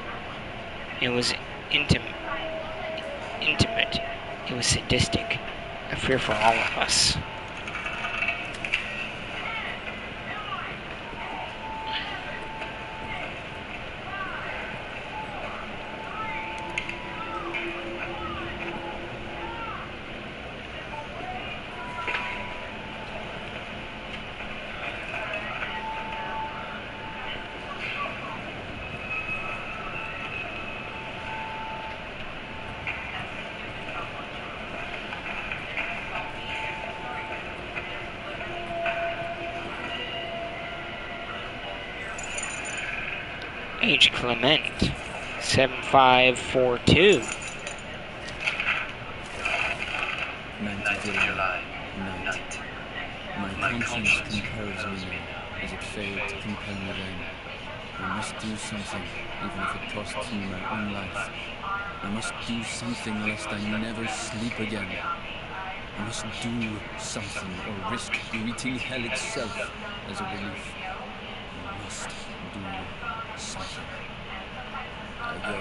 It was intimate. It was sadistic. A fear for all of us. H. Clement, 7542. 9th of July, night. My conscience compels me as it failed to compel me then. I must do something, even if it costs me my own life. I must do something lest I never sleep again. I must do something or risk greeting hell itself as a relief. I must do something. I go.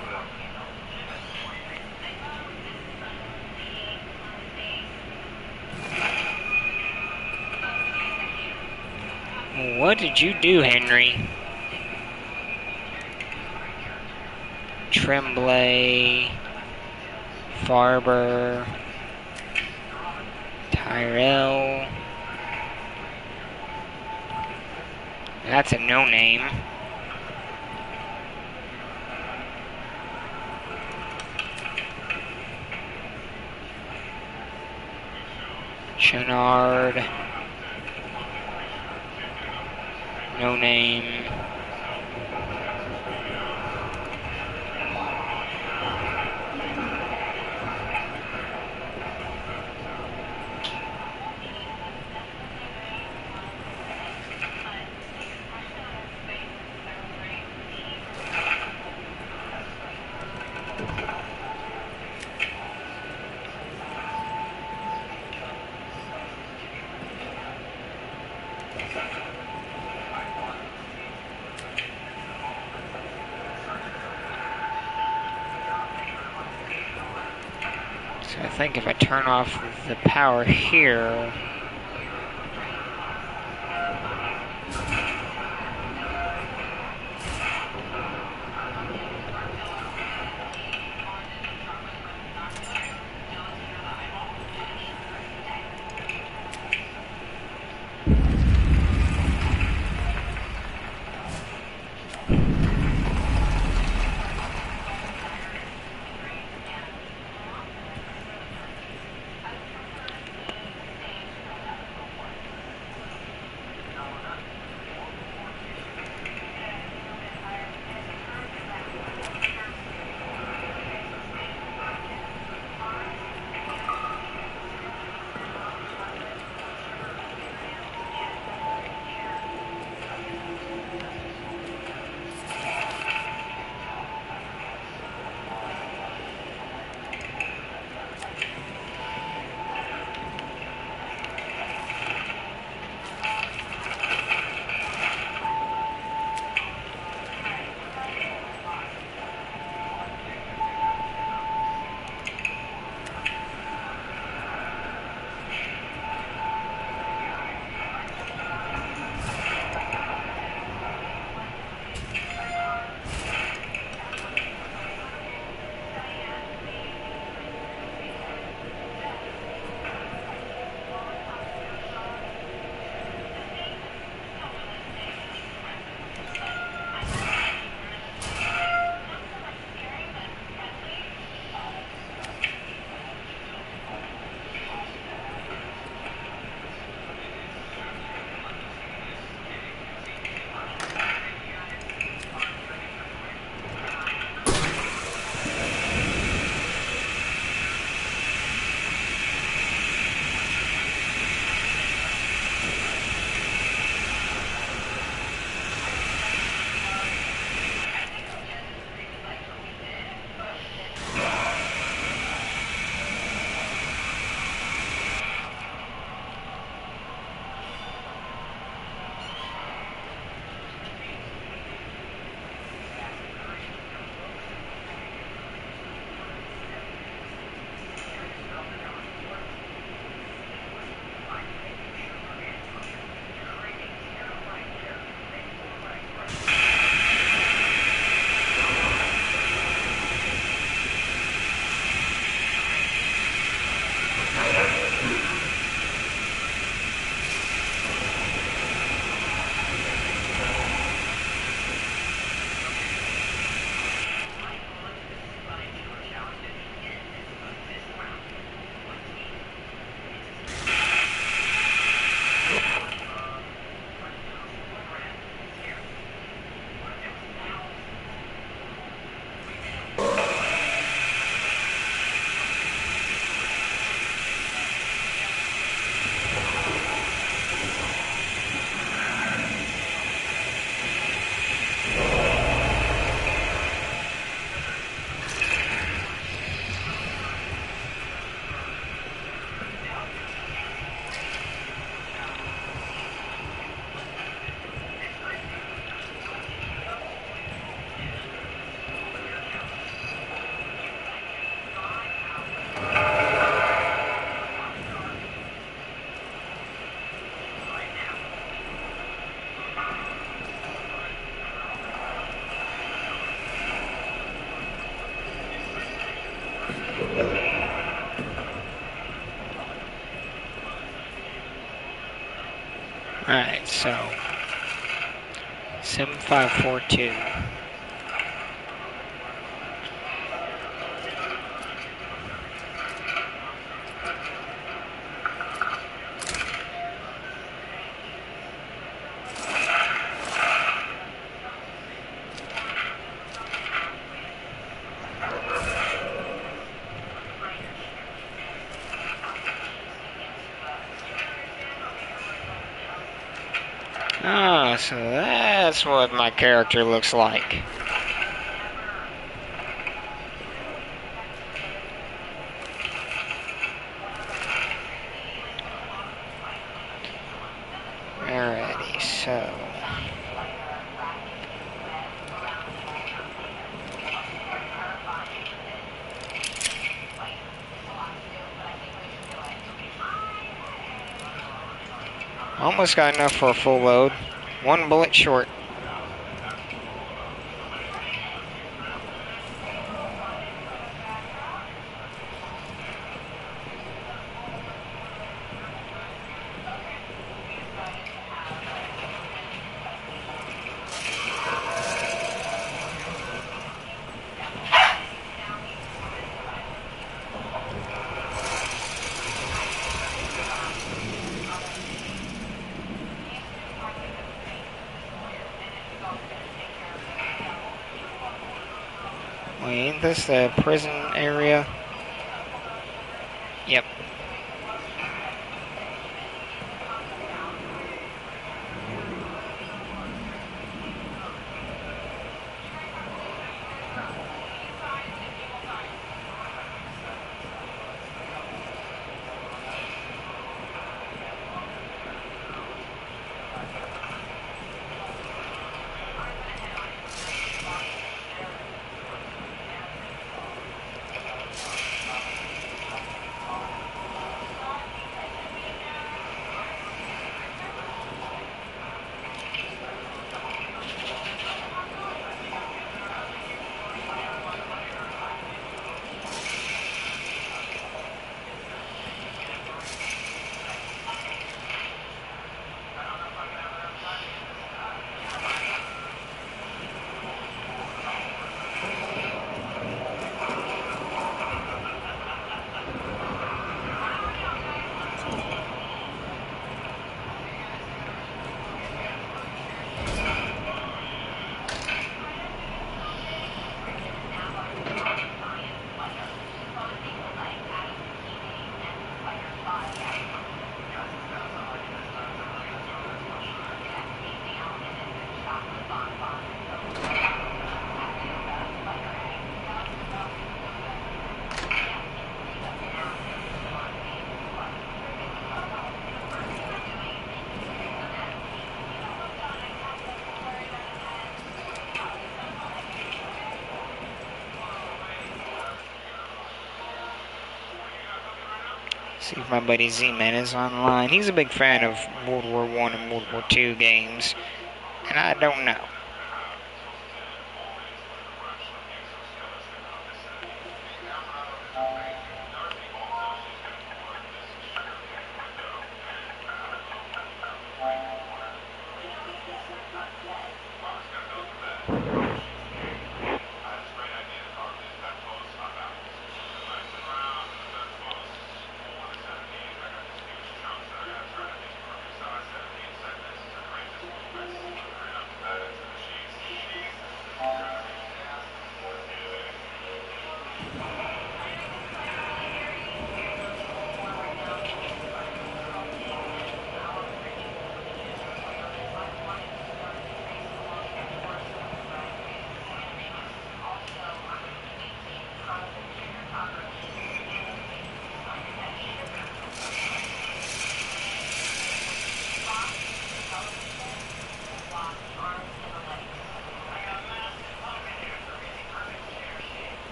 What did you do, Henry? Tremblay, Farber, Tyrell. That's a no-name. Chenard. No name. So I think if I turn off the power here, Alright, so 7542. Ah, so that's what my character looks like. Alrighty, so almost got enough for a full load. One bullet short. Wait, ain't this the prison area? Yep. See if my buddy Z-Man is online. He's a big fan of World War I and World War II games, and I don't know.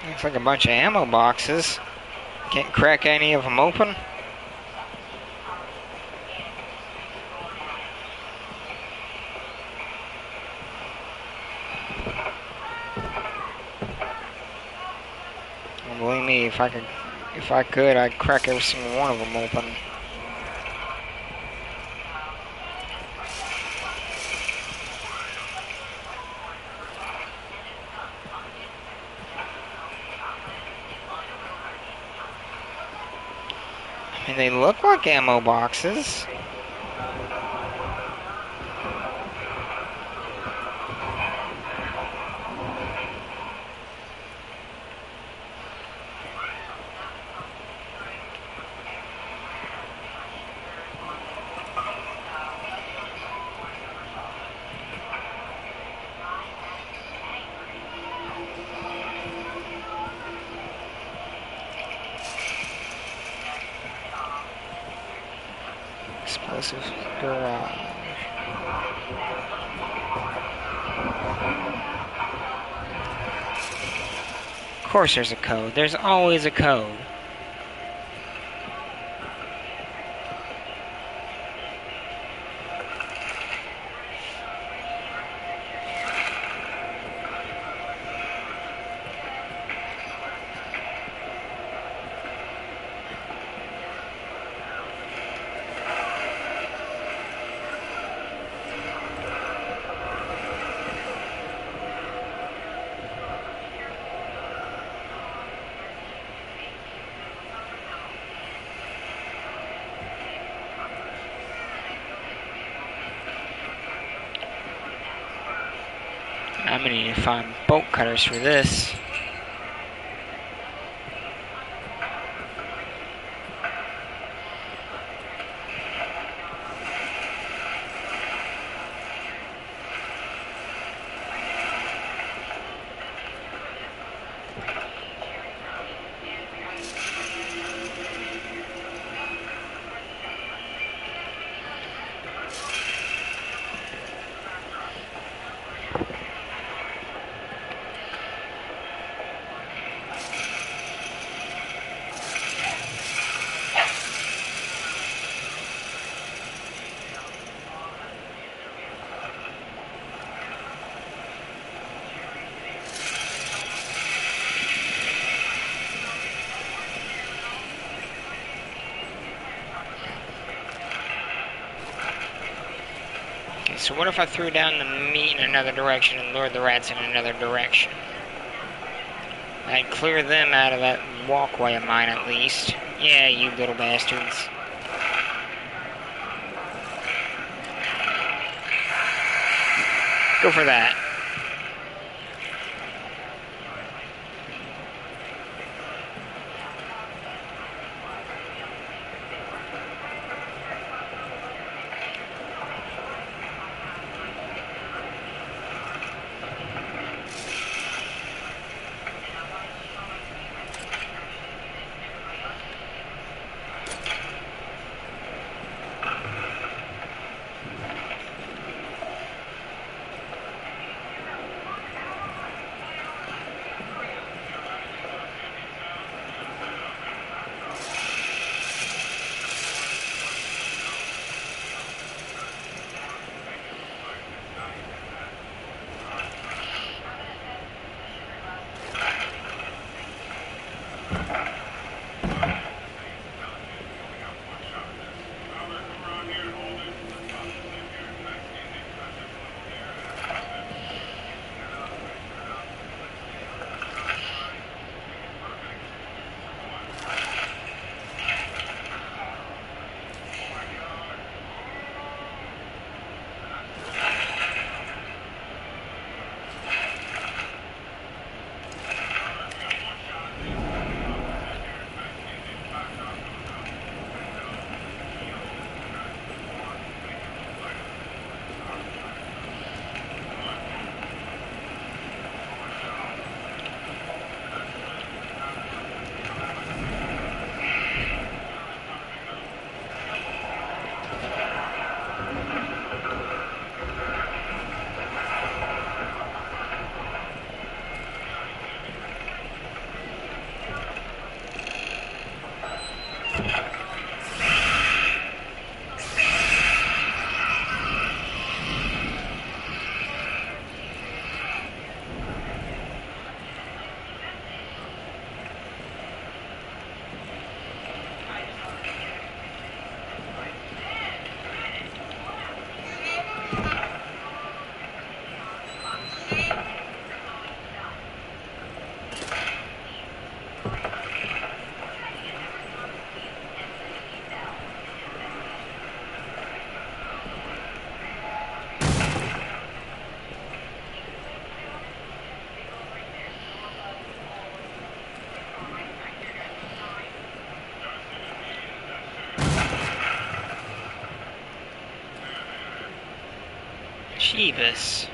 Looks like a bunch of ammo boxes. Can't crack any of them open. me if I could, I'd crack every single one of them open. I mean, they look like ammo boxes. Explosive garage. Of course there's a code. There's always a code. I'm gonna need to find bolt cutters for this. Okay, so what if I threw down the meat in another direction and lured the rats in another direction? I'd clear them out of that walkway of mine at least. Yeah, you little bastards. Go for that. Jeebus.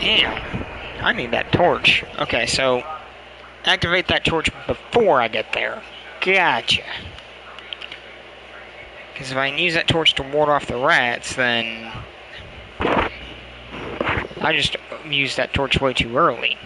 Damn. I need that torch. Okay, so activate that torch before I get there. Gotcha. Because if I can use that torch to ward off the rats, then I just used that torch way too early.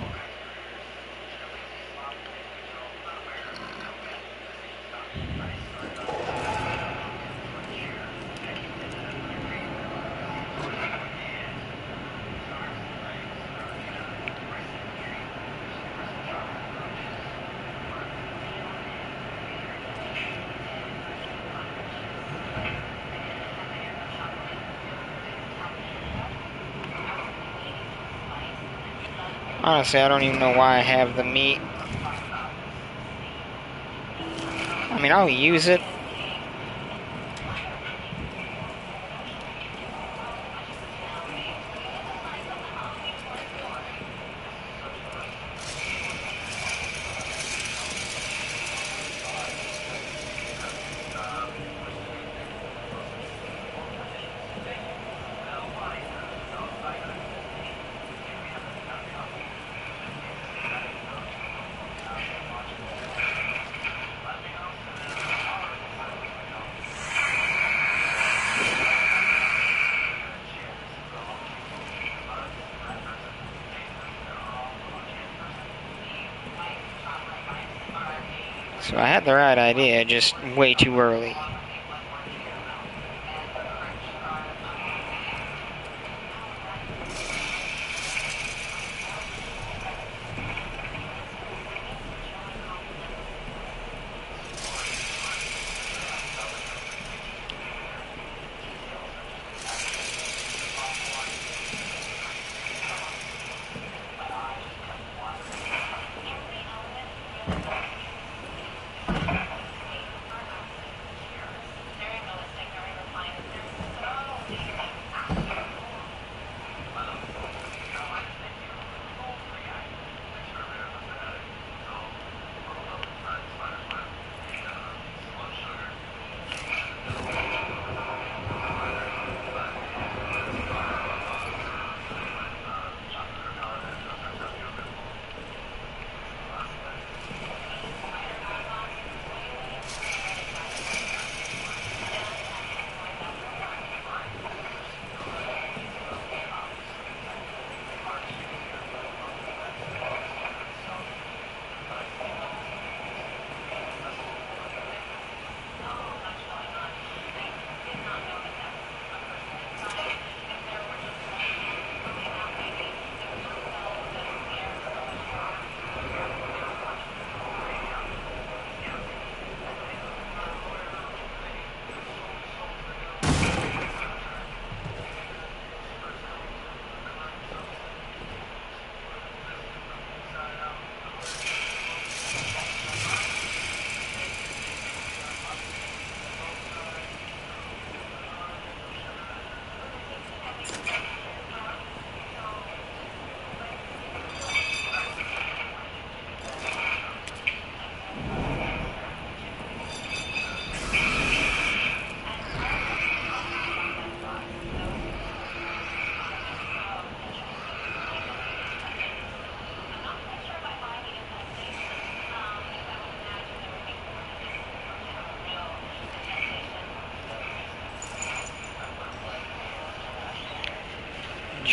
Honestly, I don't even know why I have the meat. I mean, I'll use it. So I had the right idea, just way too early.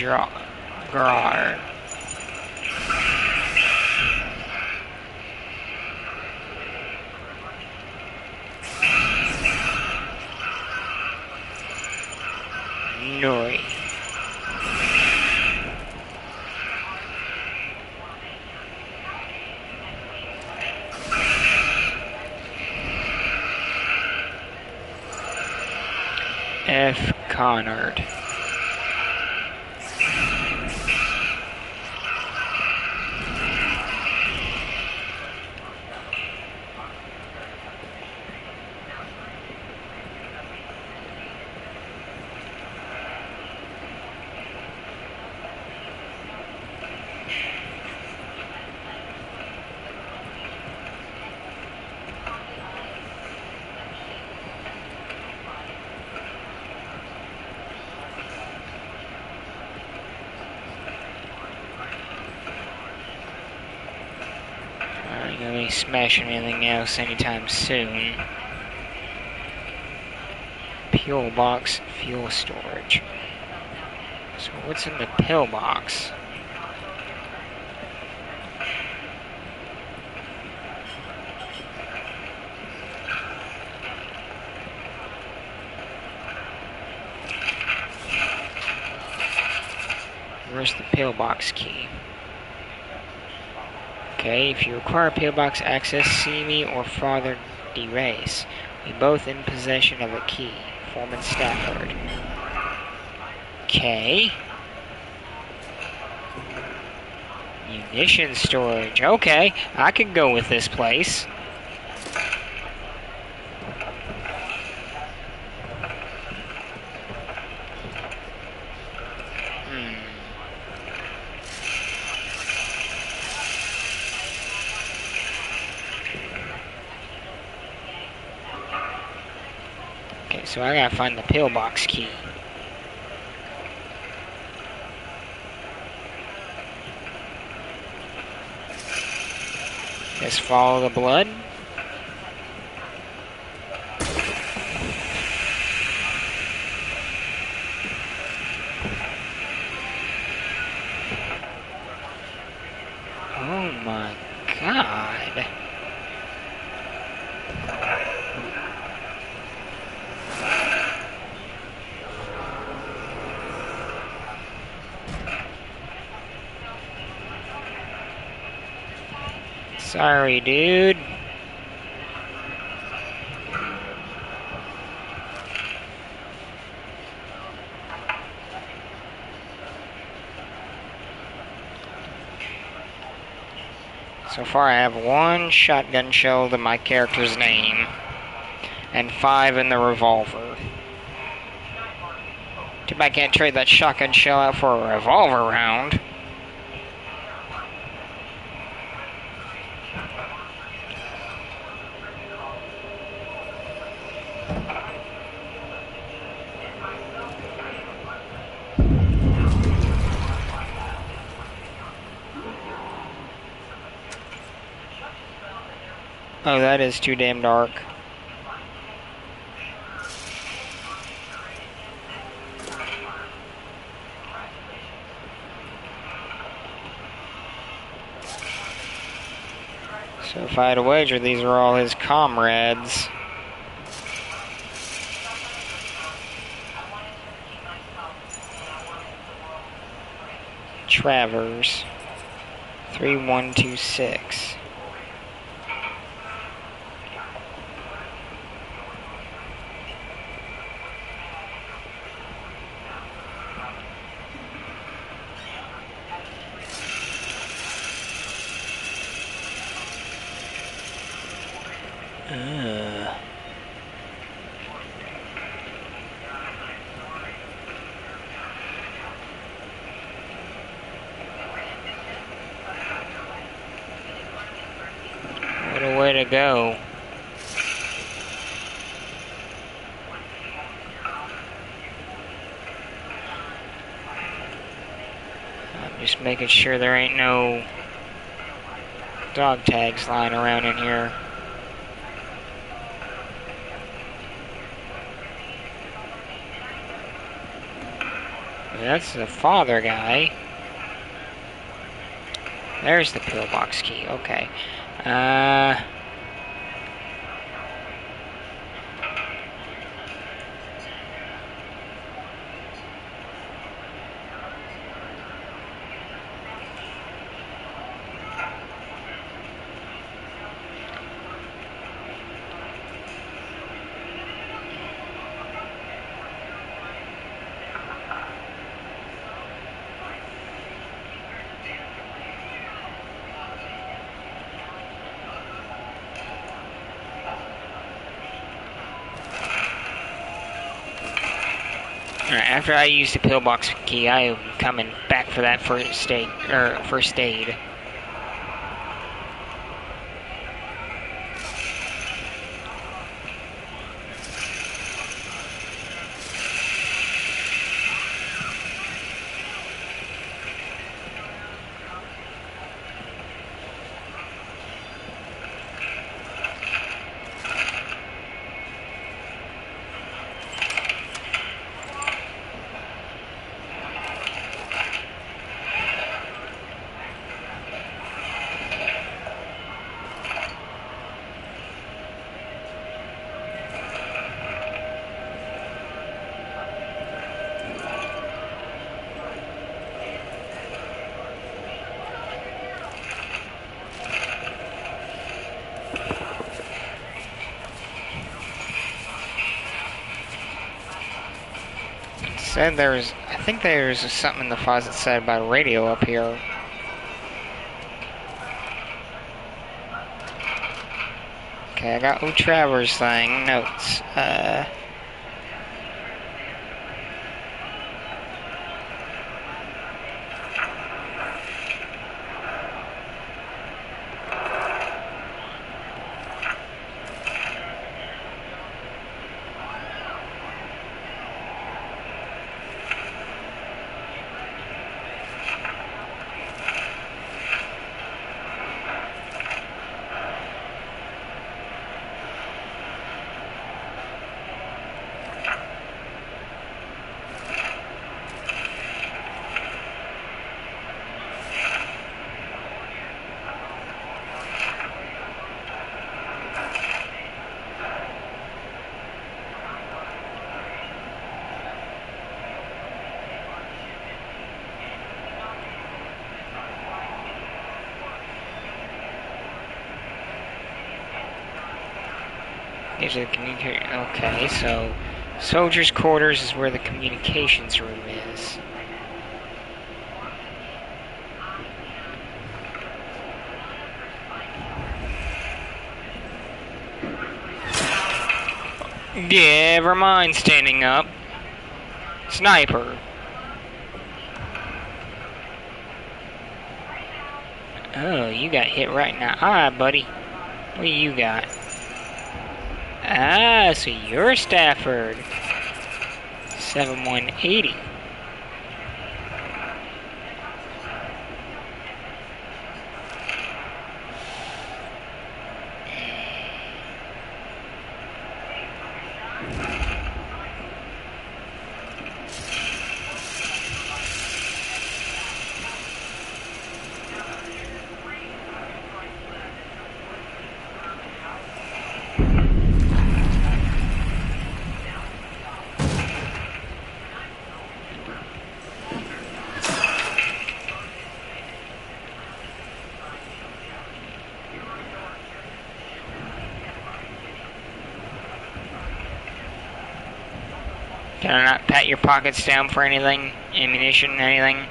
Grar. Nori. F. Connard. Alright, gonna be smashing anything else anytime soon. Pillbox fuel storage. So what's in the pillbox? Where's the pillbox key? Okay, if you require pillbox access, see me or Father DeRace. We both in possession of a key. Foreman Stafford. Okay. Munition storage. Okay, I could go with this place. Okay, so I gotta find the pillbox key. Just follow the blood. Oh my god. Sorry, dude. So far I have 1 shotgun shell to my character's name, and 5 in the revolver. Too bad I can't trade that shotgun shell out for a revolver round. Oh, that is too damn dark. So if I had a wager, these are all his comrades. Travers. 3126. What a way to go. I'm just making sure there ain't no dog tags lying around in here. That's the father guy. There's the pillbox key. Okay. Alright, after I use the pillbox key, I am coming back for that first aid. Said I think there's something in the files that said about a radio up here. Okay, I got Traver's thing, notes. These are the okay, so soldiers' quarters is where the communications room is. Never mind standing up. Sniper. Oh, you got hit right now. Alright, buddy. What do you got? Ah, so you're Stafford. 7180. Can I not pat your pockets down for anything? Ammunition, anything?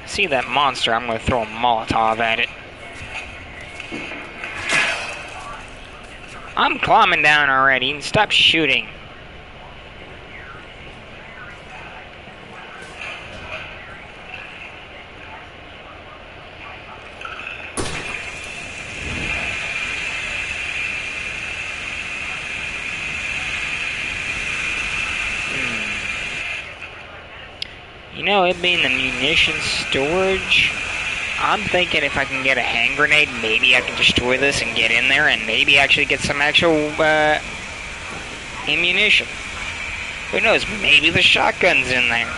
See that monster, I'm gonna throw a Molotov at it. I'm climbing down already, and stop shooting. You know, it being the munitions storage, I'm thinking if I can get a hand grenade, maybe I can destroy this and get in there and maybe actually get some actual ammunition. Who knows? Maybe the shotgun's in there.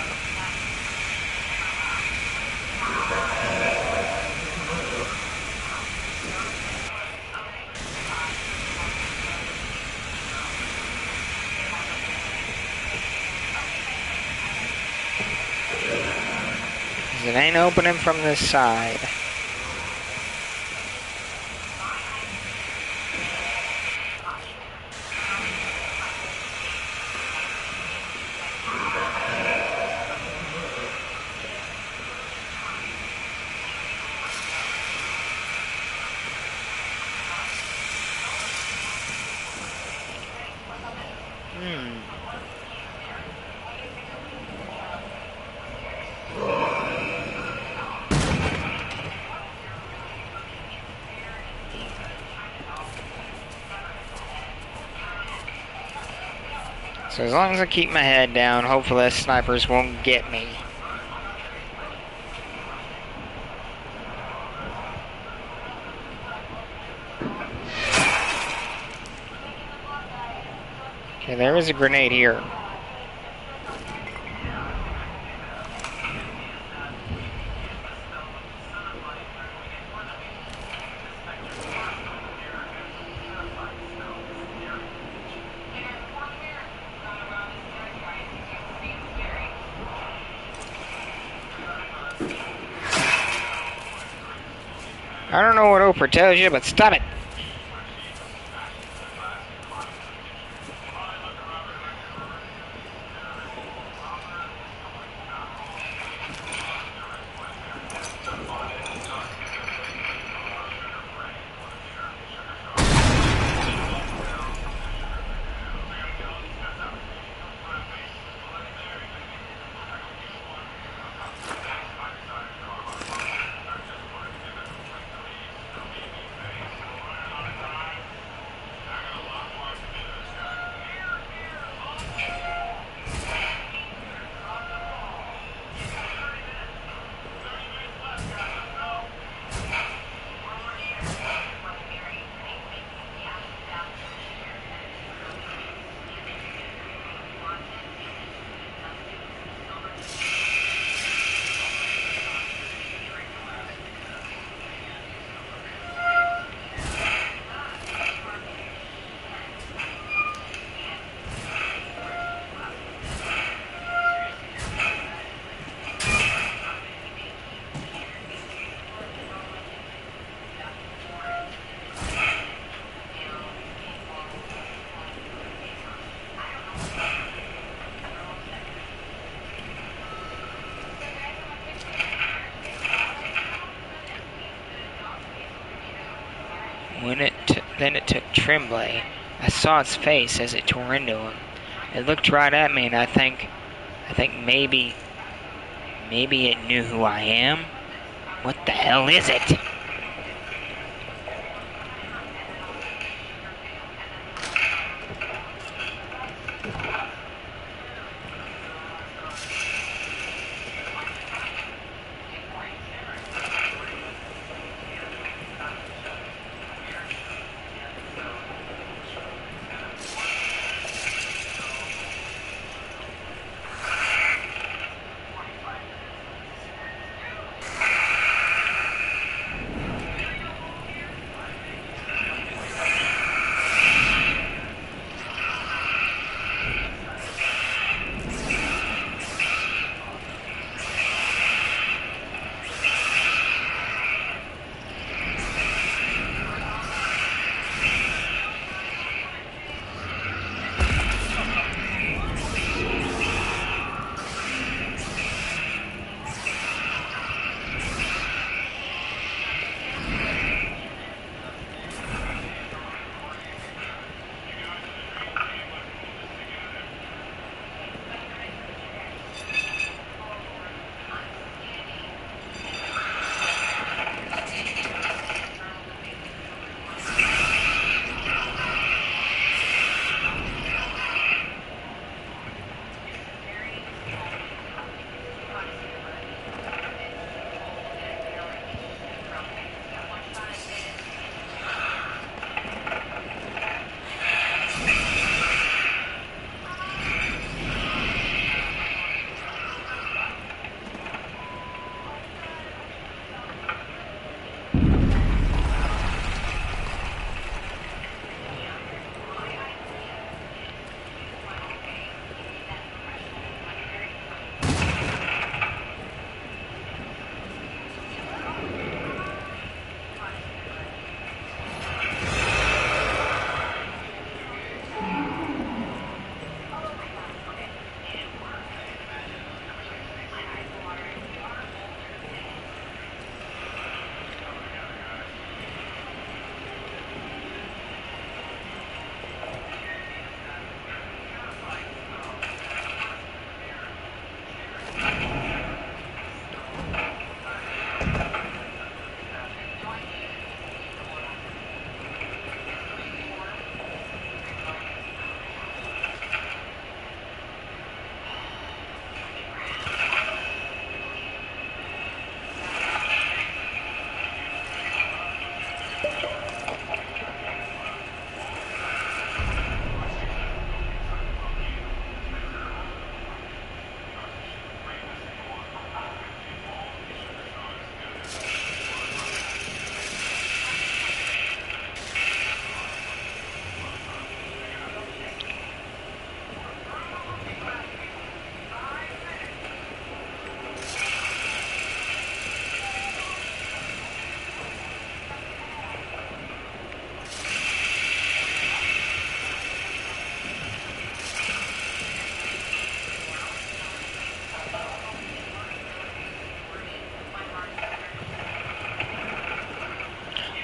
It ain't opening from this side. So as long as I keep my head down, hopefully the snipers won't get me. Okay, there is a grenade here. I don't know what Oprah tells you, but stop it! Then it took Tremblay. I saw its face as it tore into him. It looked right at me, and I think maybe it knew who I am. What the hell is it?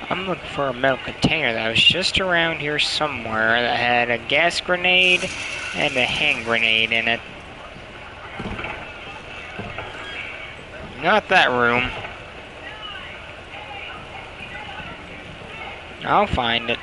I'm looking for a metal container that was just around here somewhere that had a gas grenade and a hand grenade in it. Not that room. I'll find it.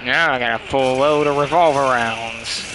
Now I got a full load of revolver rounds.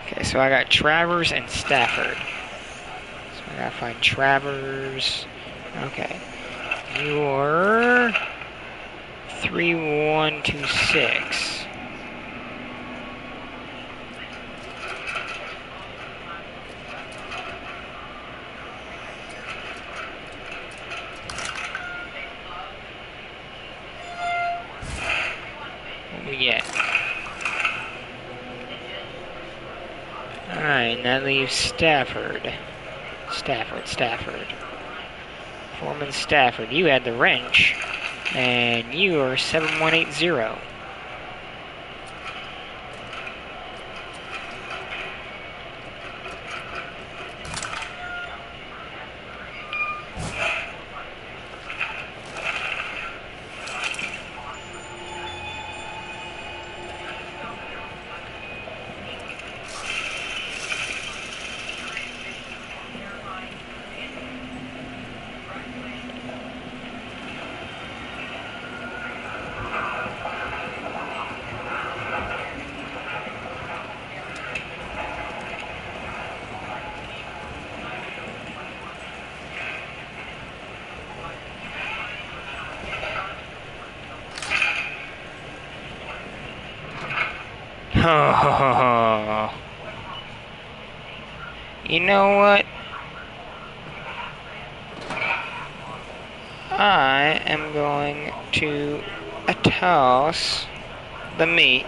Okay, so I got Travers and Stafford. So I gotta find Travers. Okay. You're 3126. we get? Alright, and that leaves Stafford. Stafford. Foreman Stafford. You had the wrench. And you are 7180. Oh, you know what? I am going to toss the meat.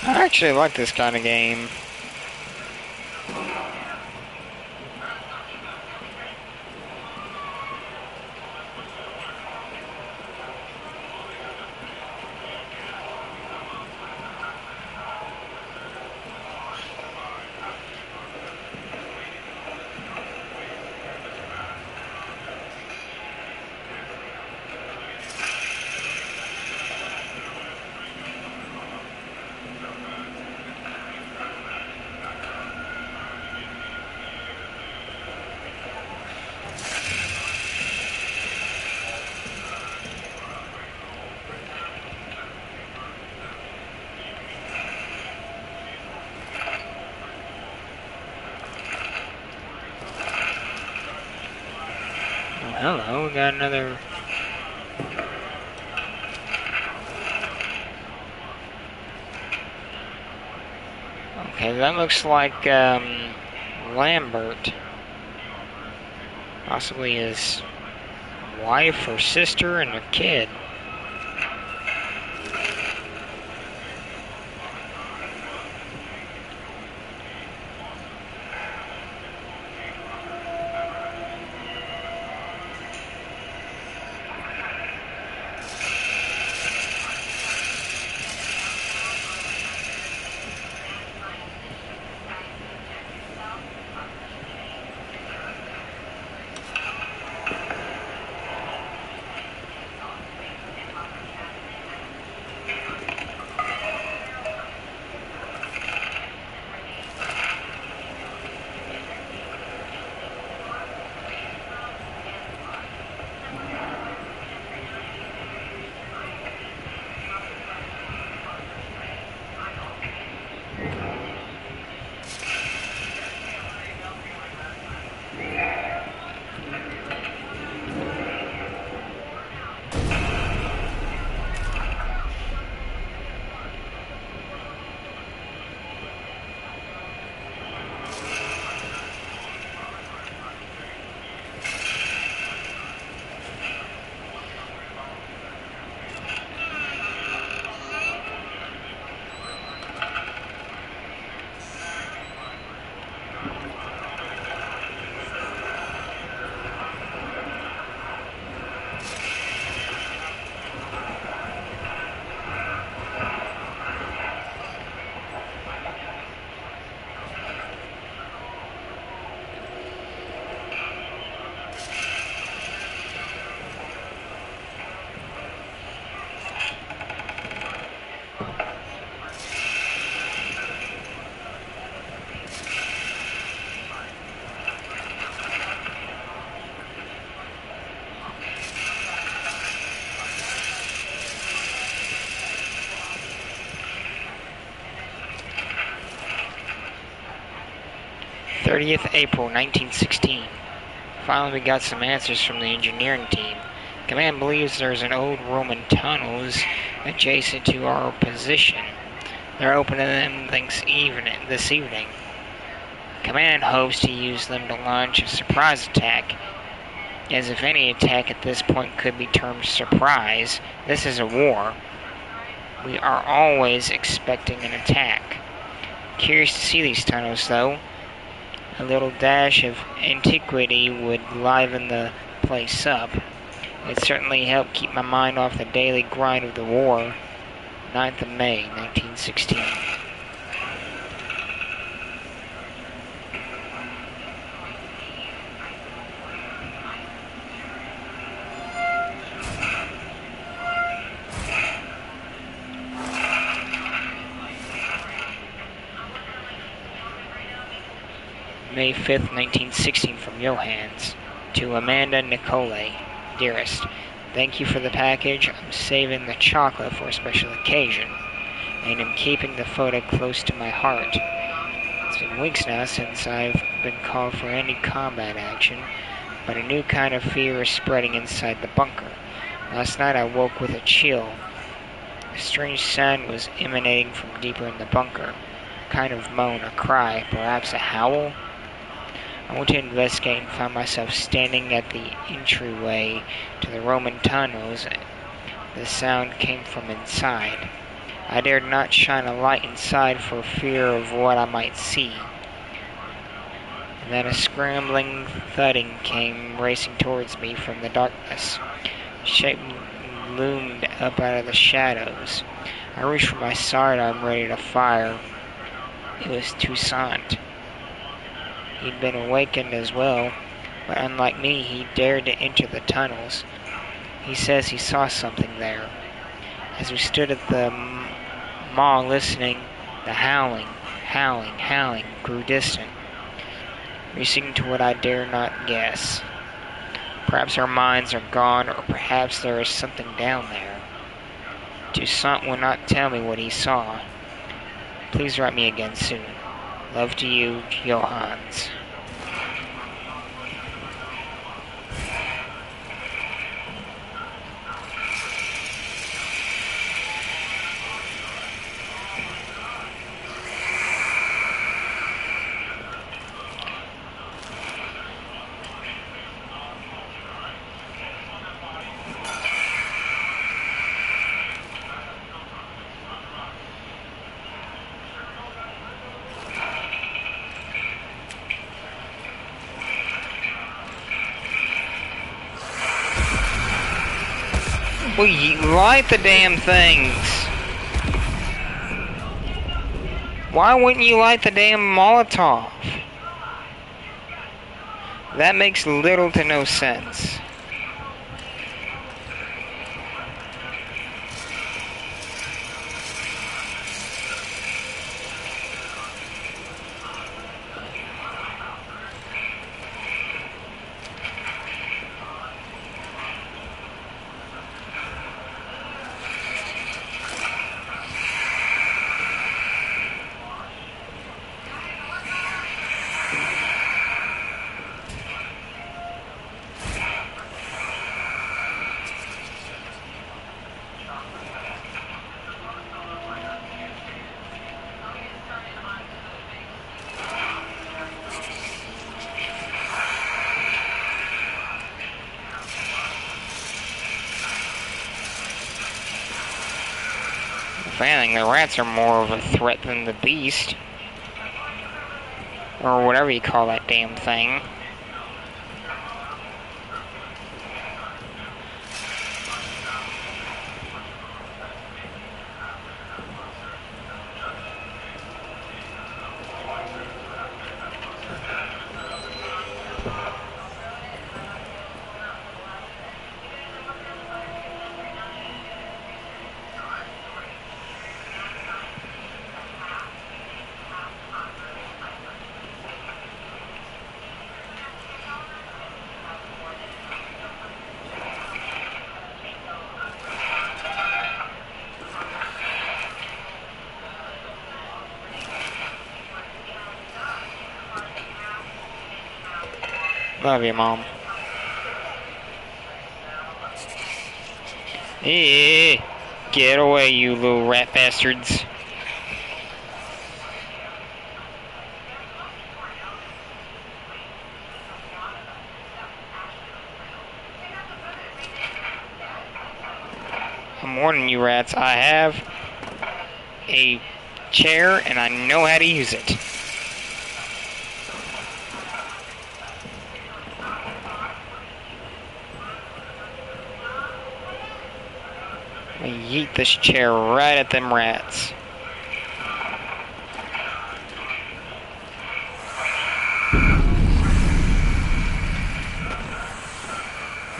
I actually like this kind of game. Hello, we got another... Okay, that looks like, Lambert. Possibly his wife or sister and a kid. 30th April 1916. Finally, we got some answers from the engineering team. Command believes there's an old Roman tunnels adjacent to our position. They're opening them this evening. Command hopes to use them to launch a surprise attack, as if any attack at this point could be termed surprise. This is a war. We are always expecting an attack. Curious to see these tunnels, though. A little dash of antiquity would liven the place up. It certainly helped keep my mind off the daily grind of the war. 9th of May, 1916. May 5th, 1916, from Johans. To Amanda Nicole, dearest, thank you for the package. I'm saving the chocolate for a special occasion, and am keeping the photo close to my heart. It's been weeks now since I've been called for any combat action, but a new kind of fear is spreading inside the bunker. Last night I woke with a chill. A strange sound was emanating from deeper in the bunker. A kind of moan, a cry, perhaps a howl? I went to investigate and found myself standing at the entryway to the Roman tunnels. The sound came from inside. I dared not shine a light inside for fear of what I might see. And then a scrambling thudding came racing towards me from the darkness. A shape loomed up out of the shadows. I reached for my sidearm ready to fire. It was Toussaint. He'd been awakened as well, but unlike me, he dared to enter the tunnels. He says he saw something there. As we stood at the mall listening, the howling grew distant, reaching to what I dare not guess. Perhaps our minds are gone, or perhaps there is something down there. Toussaint will not tell me what he saw. Please write me again soon. Love to you, Johans. Well, you light the damn things. Why wouldn't you light the damn Molotov? That makes little to no sense. If anything, the rats are more of a threat than the beast. Or whatever you call that damn thing. Love you, Mom. Eh, get away, you little rat bastards. I'm warning you, rats. I have a chair and I know how to use it. I yeet this chair right at them rats.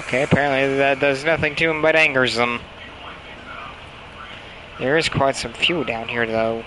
Okay, apparently that does nothing to them but angers them. There is quite some fuel down here, though.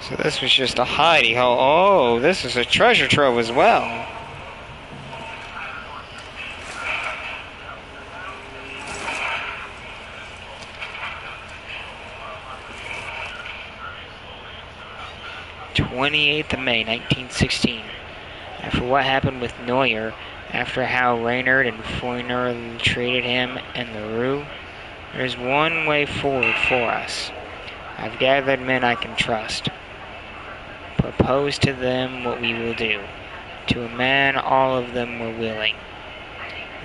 So this was just a hidey hole. Oh, this is a treasure trove as well. "28th of May, 1916. After what happened with Neuer, after how Reynard and Fournier treated him and the Rue, there's one way forward for us. I've gathered men I can trust. Propose to them what we will do. To a man, all of them were willing.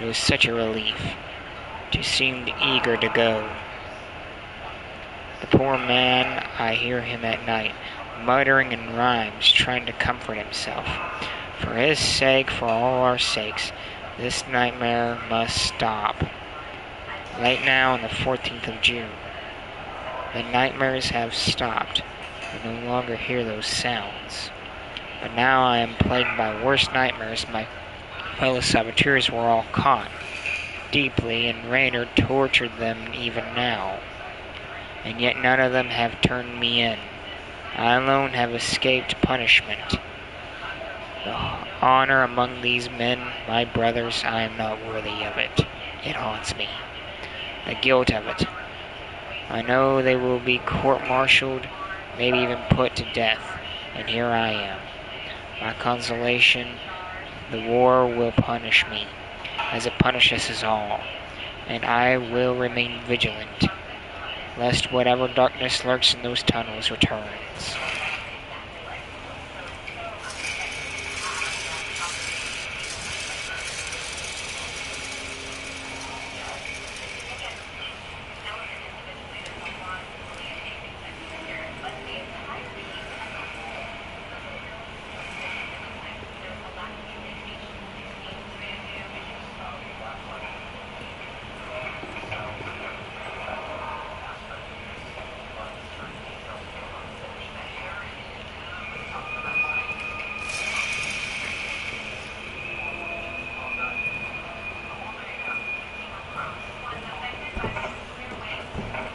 It was such a relief. He seemed eager to go. The poor man, I hear him at night, muttering in rhymes, trying to comfort himself. For his sake, for all our sakes, this nightmare must stop. Late now on the 14th of June. The nightmares have stopped. I no longer hear those sounds. But now I am plagued by worse nightmares. My fellow saboteurs were all caught deeply, and Raynor tortured them even now. And yet none of them have turned me in. I alone have escaped punishment. The honor among these men, my brothers, I am not worthy of it. It haunts me. The guilt of it. I know they will be court-martialed, maybe even put to death, and here I am. My consolation, the war will punish me, as it punishes us all, and I will remain vigilant, lest whatever darkness lurks in those tunnels returns.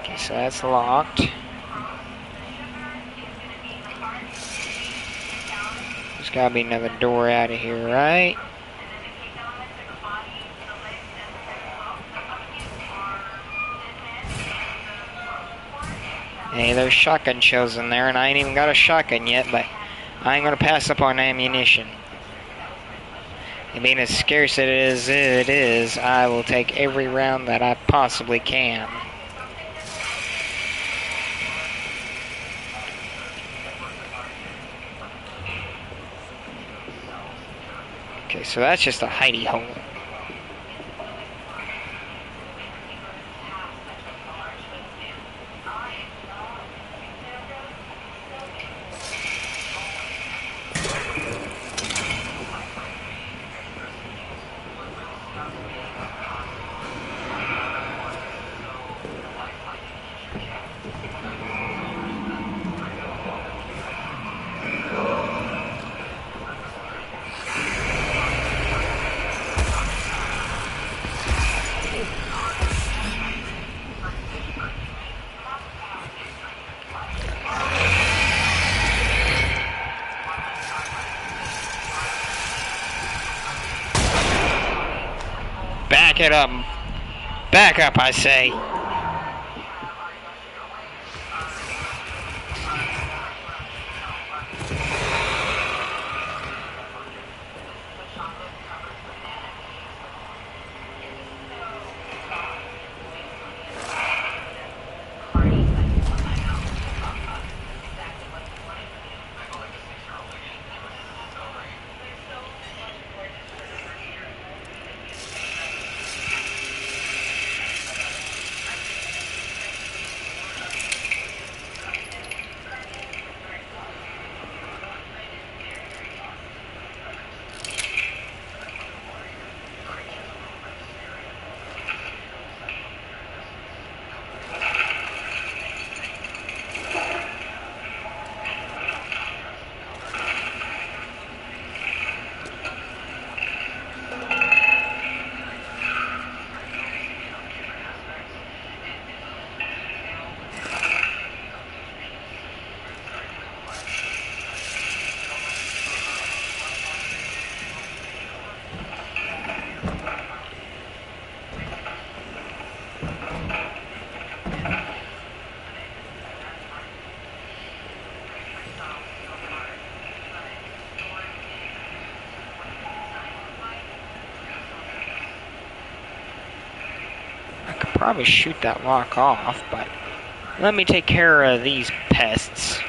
Okay, so that's locked. There's gotta be another door out of here, right? Hey, there's shotgun shells in there, and I ain't even got a shotgun yet, but I ain't gonna pass up on ammunition. And being as scarce as it is, I will take every round that I possibly can. Okay, so that's just a hidey hole. Back it up. Back up, I say. Probably shoot that lock off, but let me take care of these pests.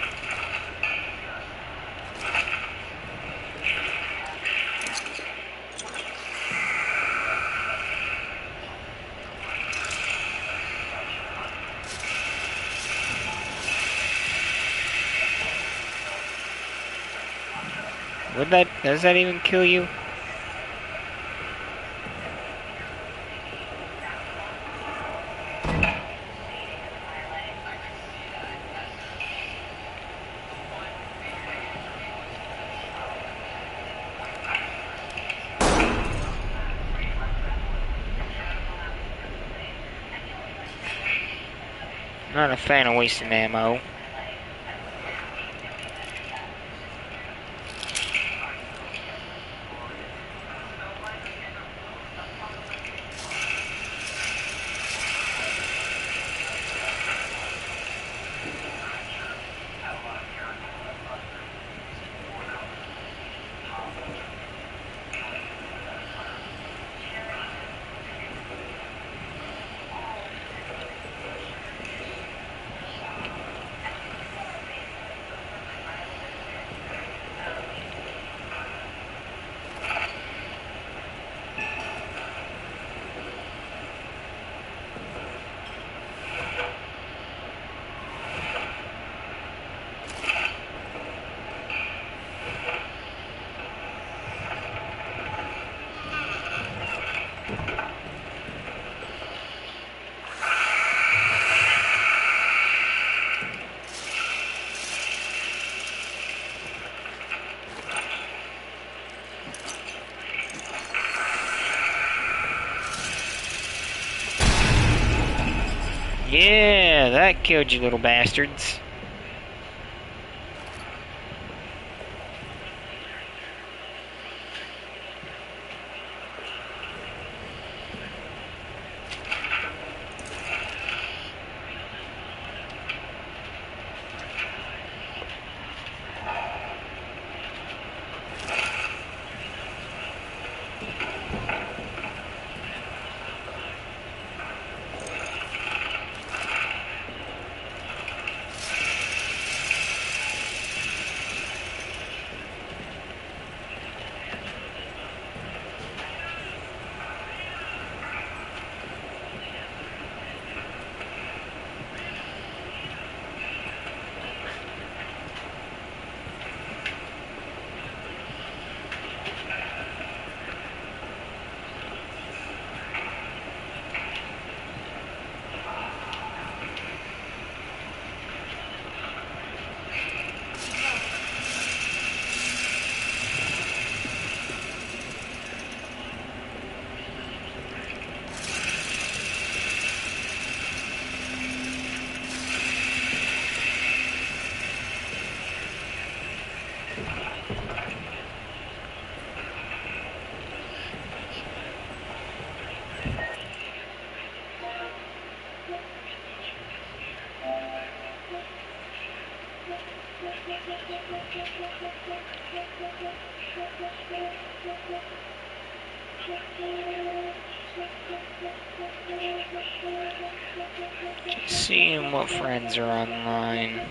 Does that even kill you? Not a fan of wasting ammo. Yeah, that killed you little bastards. Just seeing what friends are online.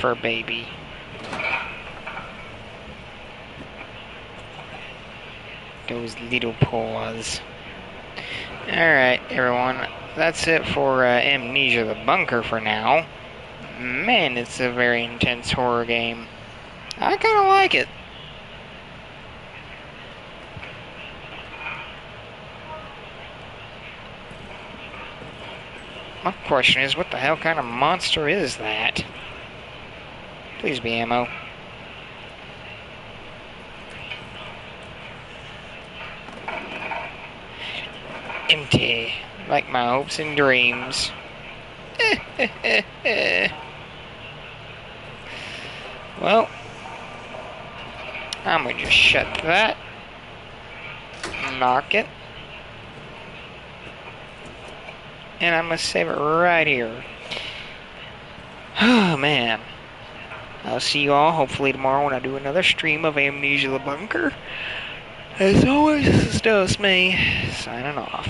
fur baby. Those little paws. Alright, everyone. That's it for Amnesia the Bunker for now. Man, it's a very intense horror game. I kind of like it. My question is, what the hell kind of monster is that? Please be ammo. Empty, like my hopes and dreams. Well, I'm gonna just shut that. Knock it. And I'm gonna save it right here. Oh man. I'll see you all hopefully tomorrow when I do another stream of Amnesia the Bunker. As always, this is Dose Me, signing off.